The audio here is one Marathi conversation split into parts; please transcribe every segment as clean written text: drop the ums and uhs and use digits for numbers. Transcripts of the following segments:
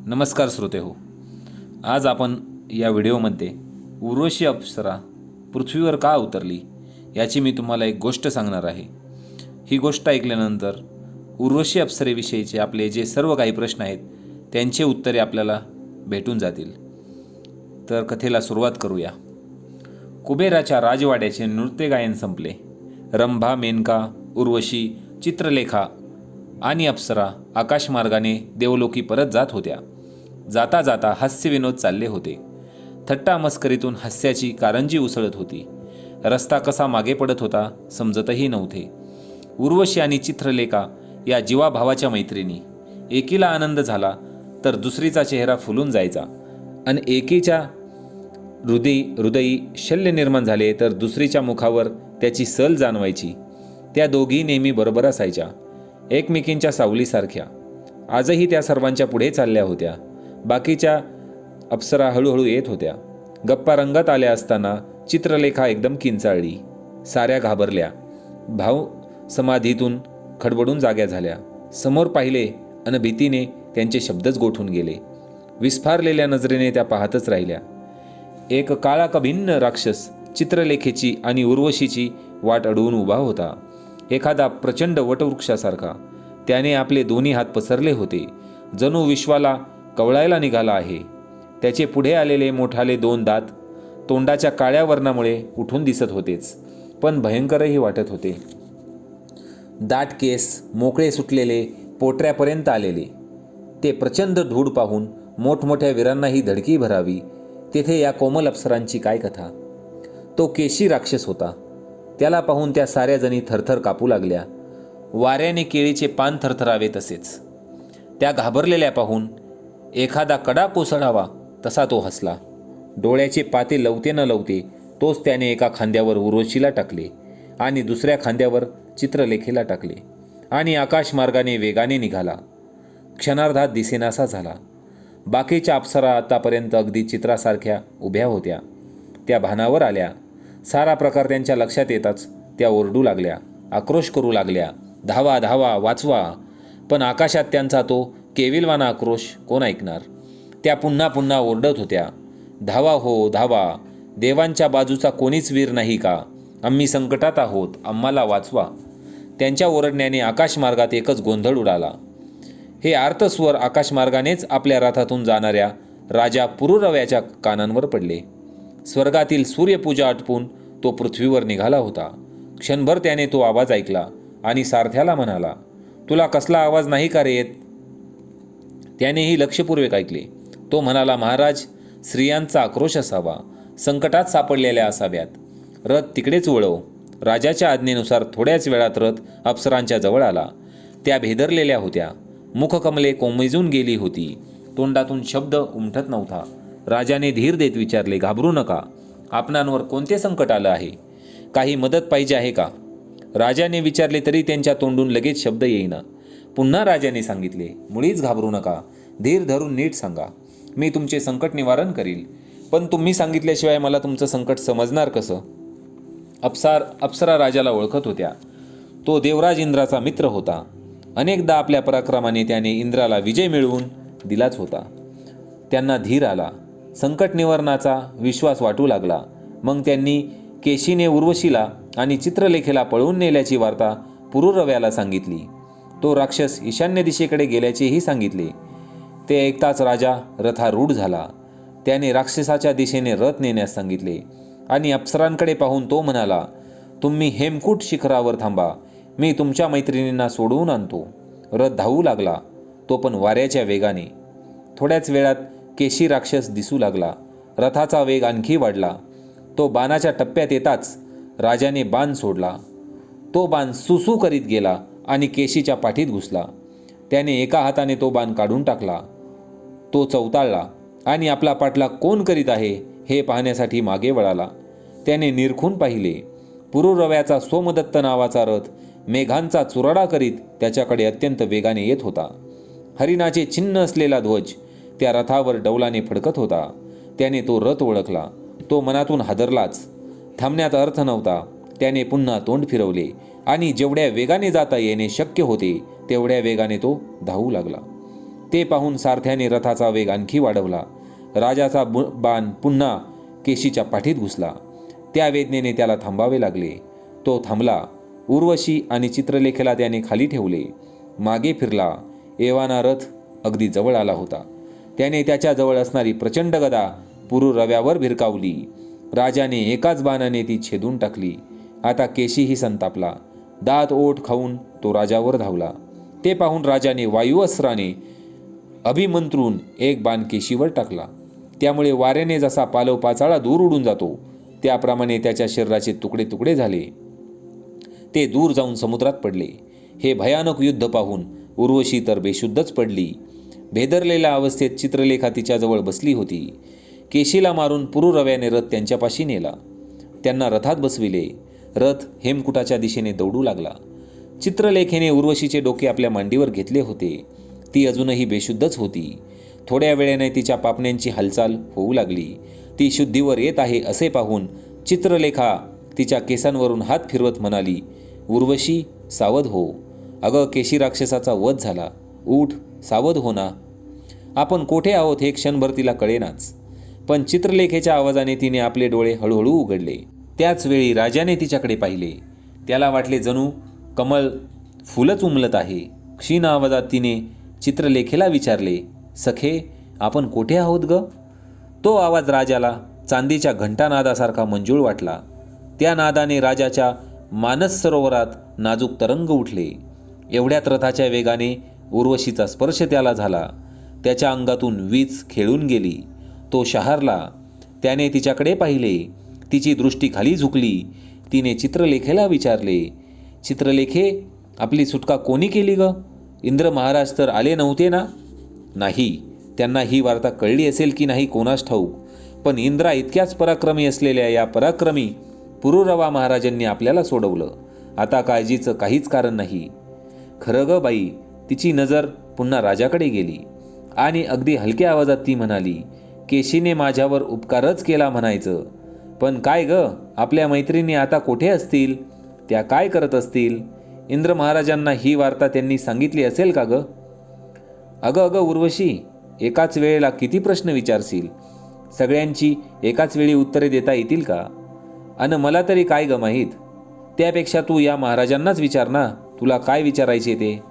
नमस्कार श्रोते हो. आज आपण या व्हिडिओमध्ये उर्वशी अप्सरा पृथ्वीवर का उतरली याची मी तुम्हाला एक गोष्ट सांगणार आहे. ही गोष्ट ऐकल्यानंतर उर्वशी अप्सरेविषयीचे आपले जे सर्व काही प्रश्न आहेत त्यांचे उत्तरे आपल्याला भेटून जातील. तर कथेला सुरुवात करूया. कुबेराच्या राजवाड्याचे नृत्यगायन संपले. रंभा, मेनका, उर्वशी, चित्रलेखा आणि अप्सरा आकाशमार्गाने देवलोकी परत जात होत्या. जाता जाता हास्यविनोद चालले होते. थट्टा मस्करीतून हास्याची कारंजी उसळत होती. रस्ता कसा मागे पडत होता समजतही नव्हते. उर्वशी आणि चित्रलेखा या जीवाभावाच्या मैत्रिणी. एकीला आनंद झाला तर दुसरीचा चेहरा फुलून जायचा आणि एकीच्या हृदयी शल्य निर्माण झाले तर दुसरीच्या मुखावर त्याची सल जाणवायची. त्या दोघी नेहमी बरोबर असायच्या, एकमेकींच्या सावलीसारख्या. आजही त्या सर्वांच्या पुढे चालल्या होत्या. बाकीच्या अप्सरा हळूहळू येत होत्या. गप्पा रंगात आल्या असताना चित्रलेखा एकदम किंचाळली. साऱ्या घाबरल्या. भाव समाधीतून खडबडून जाग्या झाल्या. समोर पाहिले अन भीतीने त्यांचे शब्दच गोठून गेले. विस्फारलेल्या नजरेने त्या पाहतच राहिल्या. एक काळा कभिन्न राक्षस चित्रलेखेची आणि उर्वशीची वाट अडवून उभा होता. एखादा प्रचंड वटवृक्षासारखा. त्याने आपले दोन्ही हात पसरले होते, जणू विश्वाला कवळायला निघाला आहे. त्याचे पुढे आलेले मोठाले 2 दात तोंडाच्या काळ्या वर्णामुळे उठून दिसत होतेच, पण भयंकरही वाटत होते. दाट केस मोकळे सुटलेले, पोटऱ्यापर्यंत आलेले. ते प्रचंड धूळ पाहून मोठमोठ्या वीरांनाही धडकी भरावी. तेथे या कोमल अप्सरांची काय कथा. तो केशी राक्षस होता. त्याला पाहून त्या साऱ्या जणी थरथर कापू लागल्या. वाऱ्याने केळीचे पान थरथरावे तसेच. त्या घाबरलेल्या पाहून एखादा कडा कोसळावा तसा तो हसला. डोळ्याचे पाते लवते न लवते तोच त्याने एका खांद्यावर उर्वशीला टाकले आणि दुसऱ्या खांद्यावर चित्रलेखेला टाकले आणि आकाशमार्गाने वेगाने निघाला. क्षणार्धात दिसेनासा झाला. बाकीच्या अप्सरा आतापर्यंत अगदी चित्रासारख्या उभ्या होत्या. त्या भानावर आल्या. सारा प्रकार त्यांच्या लक्षात येताच त्या ओरडू लागल्या, आक्रोश करू लागल्या, धावा धावा, वाचवा. पण आकाशात त्यांचा तो केविलवाना आक्रोश कोण ऐकणार. त्या पुन्हा पुन्हा ओरडत होत्या, धावा हो धावा, देवांच्या बाजूचा कोणीच वीर नाही का. आम्ही संकटात आहोत, आम्हाला वाचवा. त्यांच्या ओरडण्याने आकाशमार्गात एकच गोंधळ उडाला. हे आर्तस्वर आकाशमार्गानेच आपल्या रथातून जाणाऱ्या राजा पुरुरव्याच्या कानांवर पडले. स्वर्गातील सूर्यपूजा आटपून तो पृथ्वीवर निघाला होता. क्षणभर त्याने तो आवाज ऐकला आणि सारथ्याला म्हणाला, तुला कसला आवाज नाही का रे येत. त्यानेही लक्षपूर्वक ऐकले. तो म्हणाला, महाराज, स्त्रियांचा आक्रोश असावा, संकटात सापडलेल्या असाव्यात. रथ तिकडेच वळव. राजाच्या आज्ञेनुसार थोड्याच वेळात रथ अप्सरांच्या जवळ आला. त्या भेदरलेल्या होत्या. मुखकमले कोमेजून गेली होती. तोंडातून शब्द उमटत नव्हता. राजाने धीर देत विचारले, घाबरू नका. आपणांवर कोणते संकट आलं आहे? काही मदत पाहिजे आहे का? राजाने विचारले तरी त्यांच्या तोंडून लगेच शब्द येईना. पुन्हा राजाने सांगितले, मुळीच घाबरू नका. धीर धरून नीट सांगा. मी तुमचे संकट निवारण करील. पण तुम्ही सांगितल्याशिवाय मला तुमचं संकट समजणार कसं? अप्सरा राजाला ओळखत होत्या. तो देवराज इंद्राचा मित्र होता. अनेकदा आपल्या पराक्रमाने त्याने इंद्राला विजय मिळवून दिलाच होता. त्यांना धीर आला. संकट निवारणाचा विश्वास वाटू लागला. मग त्यांनी केशीने उर्वशीला आणि चित्रलेखेला पळवून नेल्याची वार्ता पुरुरव्याला सांगितली. तो राक्षस ईशान्य दिशेकडे गेल्याचेही सांगितले. ते ऐकताच राजा रथारूढ झाला. त्याने राक्षसाच्या दिशेने रथ नेण्यास सांगितले आणि अप्सरांकडे पाहून तो म्हणाला, तुम्ही हेमकूट शिखरावर थांबा. मी तुमच्या मैत्रिणींना सोडवून आणतो. रथ धावू लागला, तो पण वाऱ्याच्या वेगाने. थोड्याच वेळात केशी राक्षस दिसू लागला. रथाचा वेग आणखी वाढला. तो बाणाच्या टप्प्यात येताच राजाने बाण सोडला. तो बाण सुसू करीत गेला आणि केशीच्या पाठीत घुसला. त्याने एका हाताने तो बाण काढून टाकला. तो चवताळला आणि आपला पाठलाग कोण करीत आहे हे पाहण्यासाठी मागे वळाला. त्याने निरखून पाहिले. पुरुरव्याचा सोमदत्त नावाचा रथ मेघांचा चुराडा करीत त्याच्याकडे अत्यंत वेगाने येत होता. हरिणाचे चिन्ह असलेला ध्वज त्या रथावर डौलाने फडकत होता. त्याने तो रथ ओळखला. तो मनातून हादरलाच. थांबण्यात अर्थ नव्हता. त्याने पुन्हा तोंड फिरवले आणि जेवढ्या वेगाने जाता येणे शक्य होते तेवढ्या वेगाने तो धावू लागला. ते पाहून सारथ्याने रथाचा वेग आणखी वाढवला. राजाचा बाण पुन्हा केशीच्या पाठीत घुसला. त्या वेदनेने त्याला थांबावे लागले. तो थांबला. उर्वशी आणि चित्रलेखेला त्याने खाली ठेवले. मागे फिरला. एव्हाना रथ अगदी जवळ आला होता. त्याने त्याच्याजवळ असणारी प्रचंड गदा पुरुरव्यावर भिरकावली. राजाने एकाच बाणाने ती छेदून टाकली. आता केशीही संतापला. दात ओठ खाऊन तो राजावर धावला. ते पाहून राजाने वायुअस्त्राने अभिमंत्रून एक बाण केशीवर टाकला. त्यामुळे वाऱ्याने जसा पालव पाचाळा दूर उडून जातो त्याप्रमाणे त्याच्या शरीराचे तुकडे तुकडे झाले. ते दूर जाऊन समुद्रात पडले. हे भयानक युद्ध पाहून उर्वशी तर बेशुद्धच पडली. भेदरलेल्या अवस्थेत चित्रलेखा तिच्याजवळ बसली होती. केशीला मारून पुरुरव्याने रथ त्यांच्यापाशी नेला. त्यांना रथात बसविले. रथ हेमकुटाच्या दिशेने दौडू लागला. चित्रलेखेने उर्वशीचे डोके आपल्या मांडीवर घेतले होते. ती अजूनही बेशुद्धच होती. थोड्या वेळाने तिच्या पापण्यांची हालचाल होऊ लागली. ती शुद्धीवर येत आहे असे पाहून चित्रलेखा तिच्या केसांवरून हात फिरवत म्हणाली, उर्वशी, सावध हो. अगं, केशी राक्षसाचा वध झाला. उठ, सावध हो ना. आपण कोठे आहोत हे क्षणभर तिला कळेनाच. पण चित्रलेखेच्या आवाजाने तिने आपले डोळे हळूहळू उघडले. त्याच वेळी राजाने तिच्याकडे पाहिले. त्याला वाटले जणू कमळ फुलच उमलत आहे. क्षीण आवाजात तिने चित्रलेखेला विचारले, सखे, आपण कोठे आहोत ग? तो आवाज राजाला चांदीच्या घंटानादासारखा मंजूळ वाटला. त्या नादाने राजाच्या मानस सरोवरात नाजूक तरंग उठले. एवढ्यात रथाच्या वेगाने उर्वशीचा स्पर्श त्याला झाला. त्याच्या अंगातून वीज खेळून गेली. तो शहारला. त्याने तिच्याकडे पाहिले. तिची दृष्टी खाली झुकली. तिने चित्रलेखेला विचारले, चित्रलेखे, आपली सुटका कोणी केली ग? इंद्र महाराज तर आले नव्हते ना? नाही. त्यांना ही वार्ता कळली असेल की नाही कोणास ठाऊक, पण इंद्रा इतक्याच पराक्रमी असलेल्या या पराक्रमी पुरुरवा महाराजांनी आपल्याला सोडवलं. आता काळजीचं काहीच कारण नाही. खरं ग बाई. तिची नजर पुन्हा राजाकडे गेली आणि अगदी हलक्या आवाजात ती म्हणाली, केशीने माझ्यावर उपकारच केला म्हणायचं. पण काय ग, आपल्या मैत्रिणी आता कोठे असतील? त्या काय करत असतील? इंद्र महाराजांना ही वार्ता त्यांनी सांगितली असेल का ग? अगं अगं उर्वशी, एकाच वेळेला किती प्रश्न विचारशील? सगळ्यांची एकाच वेळी उत्तरे देता येतील का? अन मला तरी काय ग माहीत? त्यापेक्षा तू या महाराजांनाच विचार ना, तुला काय विचारायचे ते.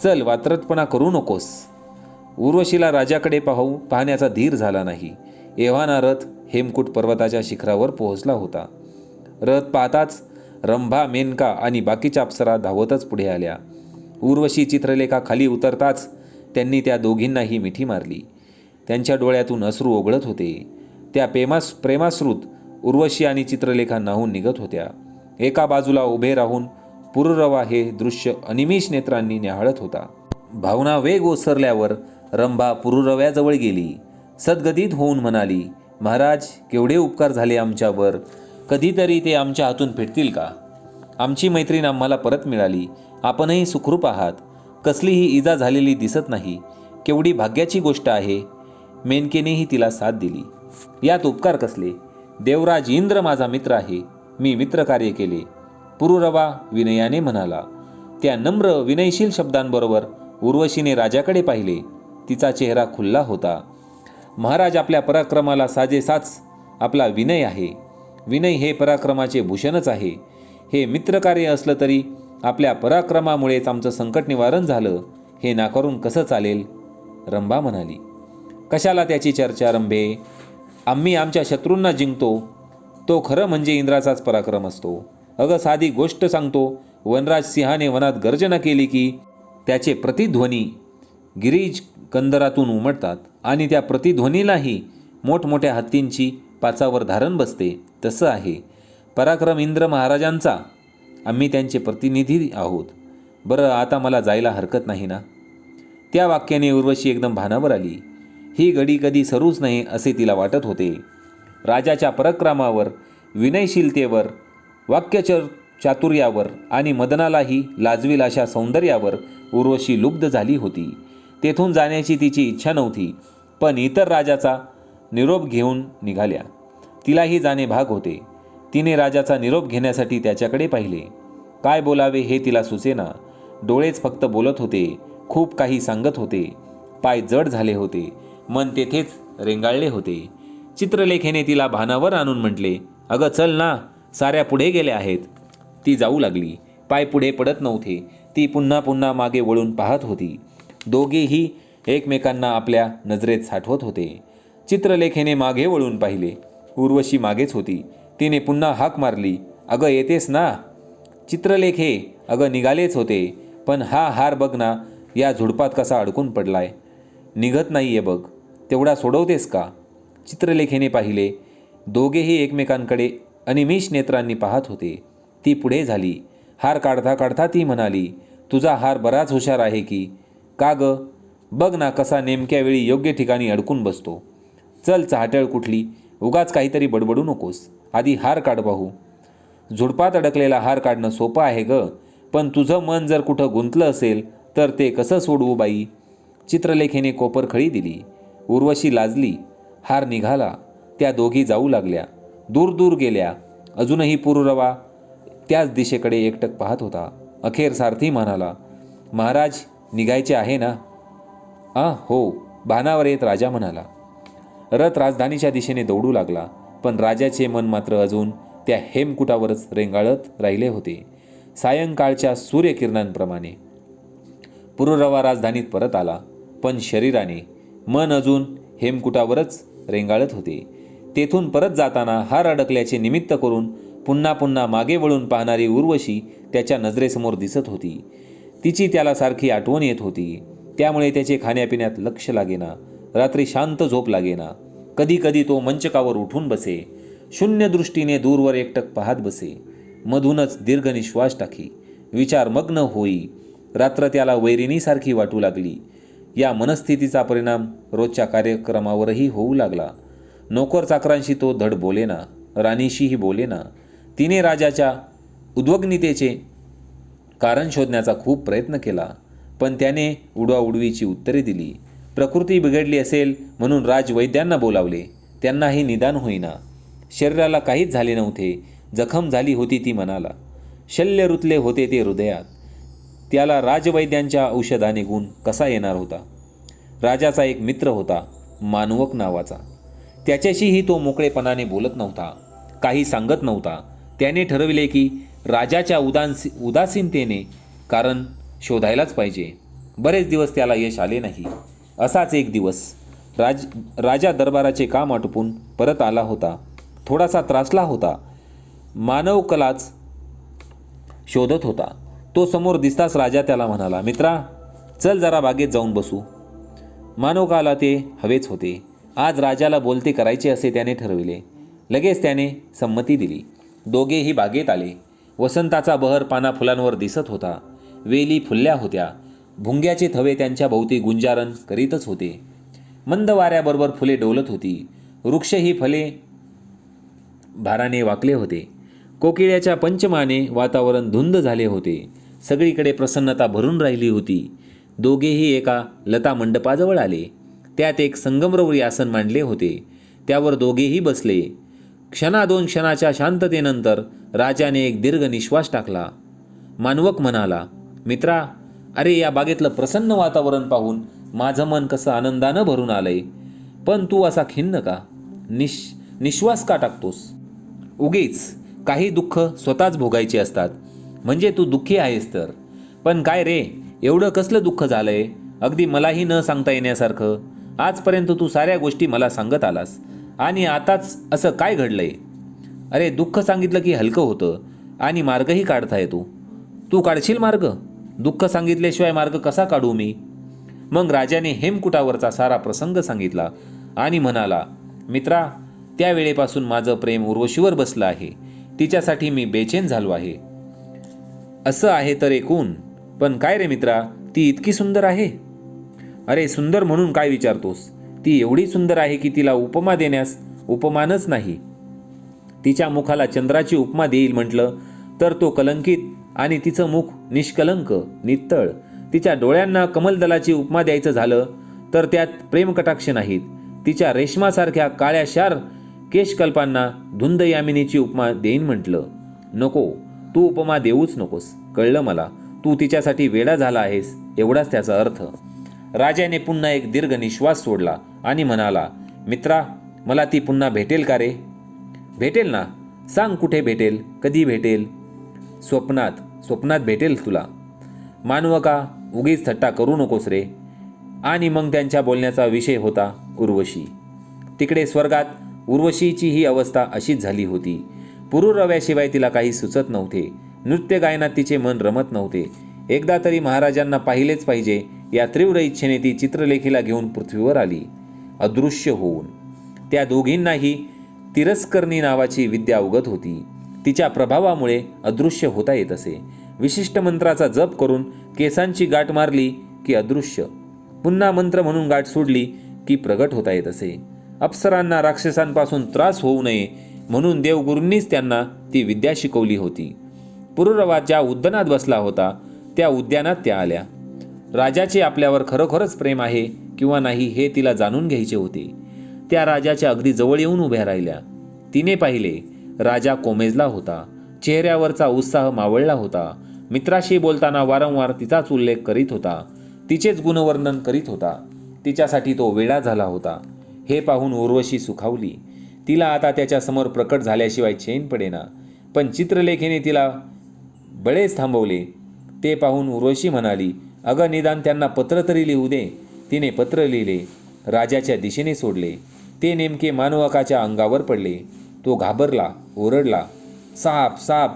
चल, वात्रटपणा करू नकोस. उर्वशीला राजाकडे पाहण्याचा धीर झाला नाही. एव्हाना रथ हेमकूट पर्वताच्या शिखरावर पोहोचला होता. रथ पाहताच रंभा, मेनका आणि बाकीच्या अप्सरा धावतच पुढे आल्या. उर्वशी, चित्रलेखा खाली उतरताच त्यांनी त्या दोघींनाही मिठी मारली. त्यांच्या डोळ्यातून अश्रू ओघळत होते. त्या प्रेमाश्रुत उर्वशी आणि चित्रलेखा न्हाऊन निघत होत्या. एका बाजूला उभे राहून पुरुरवा हे दृश्य अनिमिष नेत्रांनी न्याहाळत होता. भावना वेग ओसरल्यावर रंभा पुरुरव्याजवळ गेली. सद्गदित होऊन म्हणाली, महाराज, केवढे उपकार झाले आमच्यावर. कधीतरी ते आमच्या हातून फिटतील का? आमची मैत्रीण आम्हाला परत मिळाली. आपणही सुखरूप आहात. कसलीही इजा झालेली दिसत नाही. केवढी भाग्याची गोष्ट आहे. मेनकेनेही तिला साथ दिली. यात उपकार कसले? देवराज इंद्र माझा मित्र आहे. मी मित्रकार्य केले, पुरुरवा विनयाने म्हणाला. त्या नम्र विनयशील शब्दांबरोबर उर्वशीने राजाकडे पाहिले. तिचा चेहरा खुल्ला होता. महाराज, आपल्या पराक्रमाला साजेसाच आपला विनय आहे. विनय हे पराक्रमाचे भूषणच आहे. हे मित्रकार्य असलं तरी आपल्या पराक्रमामुळेच आमचं संकट निवारण झालं, हे नाकारून कसं चालेल? रंभा म्हणाली. कशाला त्याची चर्चा रंभे? आम्ही आमच्या शत्रूंना जिंकतो, तो खरं म्हणजे इंद्राचाच पराक्रम असतो. अगं, साधी गोष्ट सांगतो. वनराज सिंहाने वनात गर्जना केली की त्याचे प्रतिध्वनी गिरीज कंदरातून उमटतात आणि त्या प्रतिध्वनीलाही मोठमोठ्या हत्तींची पाचावर धारण बसते. तसं आहे पराक्रम इंद्र महाराजांचा. आम्ही त्यांचे प्रतिनिधी आहोत. बरं, आता मला जायला हरकत नाही ना? त्या वाक्याने उर्वशी एकदम भानावर आली. ही घडी कधी सरूच नाही असे तिला वाटत होते. राजाच्या पराक्रमावर, विनयशीलतेवर, चातुर्यावर आणि मदनालाही लाजवील अशा सौंदर्यावर उर्वशी लुब्ध झाली होती. तेथून जाण्याची तिची इच्छा नव्हती, पण इतर राजाचा निरोप घेऊन निघाल्या. तिलाही जाणे भाग होते. तिने राजाचा निरोप घेण्यासाठी त्याच्याकडे पाहिले. काय बोलावे हे तिला सुचेना. डोळेच फक्त बोलत होते, खूप काही सांगत होते. पाय जड झाले होते, मन तेथेच रेंगाळले होते. चित्रलेखेने तिला भानावर आणून म्हटले, अगं चल ना, साऱ्या पुढे गेल्या आहेत. ती जाऊ लागली. पाय पुढे पडत नव्हते. ती पुन्हा पुन्हा मागे वळून पाहत होती. दोघेही एकमेकांना आपल्या नजरेत साठवत होते. चित्रलेखेने मागे वळून पाहिले. उर्वशी मागेच होती. तिने पुन्हा हाक मारली, अगं येतेस ना? चित्रलेखे, अगं निघालेच होते, पण हा हार बघ ना, या झुडपात कसा अडकून पडलाय. निघत नाहीये बघ, तेवढा सोडवतेस का? चित्रलेखेने पाहिले. दोघेही एकमेकांकडे अनिमिष नेत्रांनी पाहत होते. ती पुढे झाली. हार काढता काढता ती म्हणाली, तुझा हार बराच हुशार आहे की. का ग? बघ ना कसा नेमक्या वेळी योग्य ठिकाणी अडकून बसतो. चल चाहटळ कुठली, उगाच काहीतरी बडबडू नकोस. आधी हार काढ पाहू. झुडपात अडकलेला हार काढणं सोपं आहे ग, पण तुझं मन जर कुठं गुंतलं असेल तर ते कसं सोडवू बाई? चित्रलेखेने कोपरखळी दिली. उर्वशी लाजली. हार निघाला. त्या दोघी जाऊ लागल्या. दूर दूर गेल्या. अजूनही पुरुरवा त्याच दिशेकडे एकटक पाहत होता. अखेर सारथी म्हणाला, महाराज निघायचे आहे ना? हो, भानावर येत राजा म्हणाला. रथ राजधानीच्या दिशेने दौडू लागला, पण राजाचे मन मात्र अजून त्या हेमकुटावरच रेंगाळत राहिले होते, सायंकाळच्या सूर्यकिरणांप्रमाणे. पुरुरवा राजधानीत परत आला, पण शरीराने. मन अजून हेमकुटावरच रेंगाळत होते. तेथून परत जाताना हार अडकल्याचे निमित्त करून पुन्हा पुन्हा मागे वळून पाहणारी उर्वशी त्याच्या नजरेसमोर दिसत होती. तिची त्याला सारखी आठवण येत होती. त्यामुळे त्याचे खाण्यापिण्यात लक्ष लागेना. रात्री शांत झोप लागेना. कधी कधी तो मंचकावर उठून बसे. शून्य दृष्टीने दूरवर एकटक पाहत बसे. मधूनच दीर्घ निश्वास टाकी. विचारमग्न होई. रात्र त्याला वैरिणीसारखी वाटू लागली. या मनस्थितीचा परिणाम रोजच्या कार्यक्रमावरही होऊ लागला. नोकर चाकरांशी तो धड बोलेना, राणीशीही बोलेना. तिने राजाच्या उद्विग्नतेचे कारण शोधण्याचा खूप प्रयत्न केला, पण त्याने उडवाउडवीची उत्तरे दिली. प्रकृती बिघडली असेल म्हणून राजवैद्यांना बोलावले, त्यांनाही निदान होईना. शरीराला काहीच झाले नव्हते. जखम झाली होती ती मनाला. शल्य रुतले होते ते हृदयात. त्याला राजवैद्यांच्या औषधाने गुण कसा येणार होता? राजाचा एक मित्र होता, मानवक नावाचा. त्याच्याशीही तो मोकळेपणाने बोलत नव्हता, काही सांगत नव्हता. त्याने ठरविले की राजाच्या उदासीनतेने कारण शोधायलाच पाहिजे. बरेच दिवस त्याला यश आले नाही. असाच एक दिवस राजा दरबाराचे काम आटोपून परत आला होता. थोडासा त्रासला होता. मानवकलाच शोधत होता. तो समोर दिसताच राजा त्याला म्हणाला, मित्रा चल जरा बागेत जाऊन बसू. मानवकाला ते हवेच होते. आज राजाला बोलते करायचे असे त्याने ठरविले. लगेच त्याने संमती दिली. दोघेही बागेत आले. वसंताचा बहर पाना फुलांवर दिसत होता. वेली फुलल्या होत्या. भुंग्याचे थवे त्यांच्या भोवती गुंजारण करीतच होते. मंद वाऱ्याबरोबर फुले डोलत होती. वृक्षही फले भाराने वाकले होते. कोकिळ्याच्या पंचमाने वातावरण धुंद झाले होते. सगळीकडे प्रसन्नता भरून राहिली होती. दोघेही एका लता मंडपाजवळ आले. त्यात एक संगमरवरी आसन मांडले होते. त्यावर दोघेही बसले. क्षणादोन क्षणाच्या शांततेनंतर राजाने एक दीर्घ निश्वास टाकला. मानवक म्हणाला, मित्रा, अरे या बागेतलं प्रसन्न वातावरण पाहून माझं मन कसं आनंदानं भरून आलंय. पण तू असा खिन्न का? निश्वास का टाकतोस? उगीच काही दुःख स्वतःच भोगायचे असतात. म्हणजे तू दुःखी आहेस तर. पण काय रे, एवढं कसलं दुःख झालंय? अगदी मलाही न सांगता येण्यासारखं. आजपर्यंत तू साऱ्या गोष्टी मला सांगत आलास, आणि आताच असं काय घडलंय? अरे दुःख सांगितलं की हलकं होतं आणि मार्गही काढता येतो. तू काढशील मार्ग? दुःख सांगितल्याशिवाय मार्ग कसा काढू मी? मग राजाने हेमकुटावरचा सारा प्रसंग सांगितला आणि म्हणाला, मित्रा, त्या वेळेपासून माझं प्रेम उर्वशीवर बसलं आहे. तिच्यासाठी मी बेचैन झालो आहे. असं आहे तर एकूण. पण काय रे मित्रा, ती इतकी सुंदर आहे? अरे सुंदर म्हणून काय विचारतोस? ती एवढी सुंदर आहे की तिला उपमा देण्यास उपमानच नाही. तिच्या मुखाला चंद्राची उपमा देईल म्हटलं तर तो कलंकित आणि तिचं मुख निष्कलंक, नित्तळ. तिच्या डोळ्यांना कमलदलाची उपमा द्यायचं झालं तर त्यात प्रेमकटाक्ष नाहीत. तिच्या रेशमासारख्या काळ्याशार केशकल्पांना धुंद यामिनीची उपमा देईन म्हटलं. नको, तू उपमा देऊच नकोस. कळलं मला, तू तिच्यासाठी वेडा झाला आहेस, एवढाच त्याचा अर्थ. राजाने पुन्हा एक दीर्घ निश्वास सोडला आणि म्हणाला, मित्रा, मला ती पुन्हा भेटेल का रे? भेटेल ना. सांग कुठे भेटेल, कधी भेटेल? स्वप्नात भेटेल तुला. मानवका, उगीच थट्टा करू नकोस रे. आणि मग त्यांच्या बोलण्याचा विषय होता उर्वशी. तिकडे स्वर्गात उर्वशीची ही अवस्था अशीच झाली होती. पुरुरव्याशिवाय तिला काही सुचत नव्हते. नृत्य गायनात तिचे मन रमत नव्हते. एकदा तरी महाराजांना पाहिलेच पाहिजे या तीव्र इच्छेने ती चित्रलेखीला घेऊन पृथ्वीवर आली, अदृश्य होऊन. त्या दोघींनाही तिरस्करणी नावाची विद्या अवगत होती. तिच्या प्रभावामुळे अदृश्य होता येत असे. विशिष्ट मंत्राचा जप करून केसांची गाठ मारली की अदृश्य, पुन्हा मंत्र म्हणून गाठ सोडली की प्रगट होता येत असे. अप्सरांना राक्षसांपासून त्रास होऊ नये म्हणून देवगुरूंनीच त्यांना ती विद्या शिकवली होती. पुरुरवा ज्या उद्यानात बसला होता त्या उद्यानात त्या आल्या. राजाचे आपल्यावर खरोखरच प्रेम आहे किंवा नाही हे तिला जाणून घ्यायचे होते. त्या राजाच्या अगदी जवळ येऊन उभ्या राहिल्या. तिने पाहिले, राजा कोमेजला होता. चेहऱ्यावरचा उत्साह मावळला होता. मित्राशी बोलताना वारंवार तिचाच उल्लेख करीत होता. तिचेच गुणवर्णन करीत होता. तिच्यासाठी तो वेडा झाला होता. हे पाहून उर्वशी सुखावली. तिला आता त्याच्यासमोर प्रकट झाल्याशिवाय चैन पडेना. पण चित्रलेखीने तिला बळेच थांबवले. ते पाहून उर्वशी म्हणाली, अगं निदान त्यांना पत्र तरी लिहू दे. तिने पत्र लिहिले. राजाच्या दिशेने सोडले. ते नेमके मानवकाच्या अंगावर पडले. तो घाबरला, ओरडला, साप साप.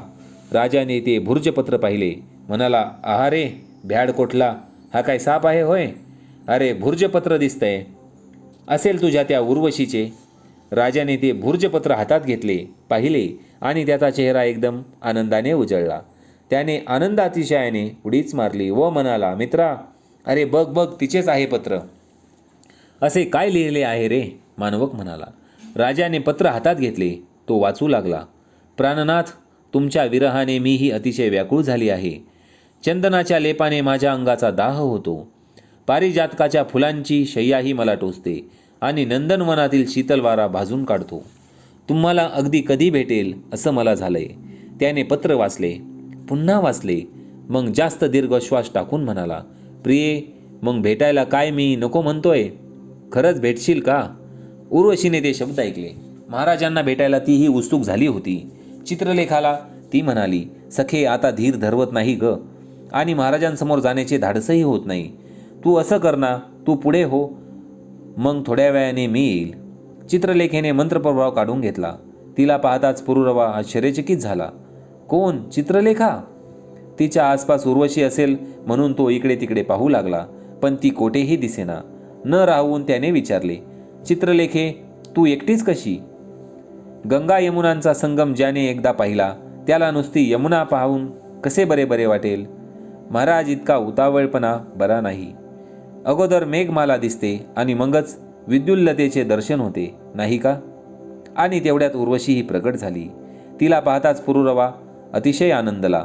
राजाने ते भुर्जपत्र पाहिले. म्हणाला, आहारे भ्याड कोठला, हा काय साप आहे होय? अरे भुर्जपत्र दिसतंय. असेल तुझ्या त्या उर्वशीचे. राजाने ते भुर्जपत्र हातात घेतले, पाहिले आणि त्याचा चेहरा एकदम आनंदाने उजळला. त्याने आनंदातिशयाने उडीच मारली व म्हणाला, मित्रा, अरे बघ बघ, तिचेच आहे पत्र. असे काय लिहिले आहे रे? मानवक म्हणाला. राजाने पत्र हातात घेतले. तो वाचू लागला. प्राणनाथ, तुमच्या विरहाने मीही अतिशय व्याकुळ झाली आहे. चंदनाच्या लेपाने माझ्या अंगाचा दाह होतो. पारिजातकाच्या फुलांची शय्याही मला टोचते आणि नंदनवनातील शीतल वारा भाजून काढतो. तुम्हाला अगदी कधी भेटेल असं मला झालंय. त्याने पत्र वाचले, पुन्हा वाचले, मग जास्त दीर्घ श्वास टाकून म्हणाला, प्रिये, मग भेटायला काय मी नको म्हणतोय? खरंच भेटशील का? उर्वशीने ते शब्द ऐकले. महाराजांना भेटायला तीही उत्सुक झाली होती. चित्रलेखाला ती म्हणाली, सखे, आता धीर धरवत नाही ग, आणि महाराजांसमोर जाण्याचे धाडसही होत नाही. तू असं कर ना, तू पुढे हो, मग थोड्या वेळाने मी येईल. चित्रलेखेने मंत्रप्रभाव काढून घेतला. तिला पाहताच पुरुरवा आश्चर्यचकित झाला. कोण? चित्रलेखा? तिच्या आसपास उर्वशी असेल म्हणून तो इकडे तिकडे पाहू लागला, पण ती कोठेही दिसेना. न राहून त्याने विचारले, चित्रलेखे, तू एकटीच कशी? गंगा यमुनांचा संगम ज्याने एकदा पाहिला त्याला नुसती यमुना पाहून कसे बरे बरे वाटेल? महाराज, इतका उतावळपणा बरा नाही. अगोदर मेघमाला दिसते आणि मगच विद्युल्लतेचे दर्शन होते, नाही का? आणि तेवढ्यात उर्वशी ही प्रकट झाली. तिला पाहताच पुरुरवा अतिशय आनंदला.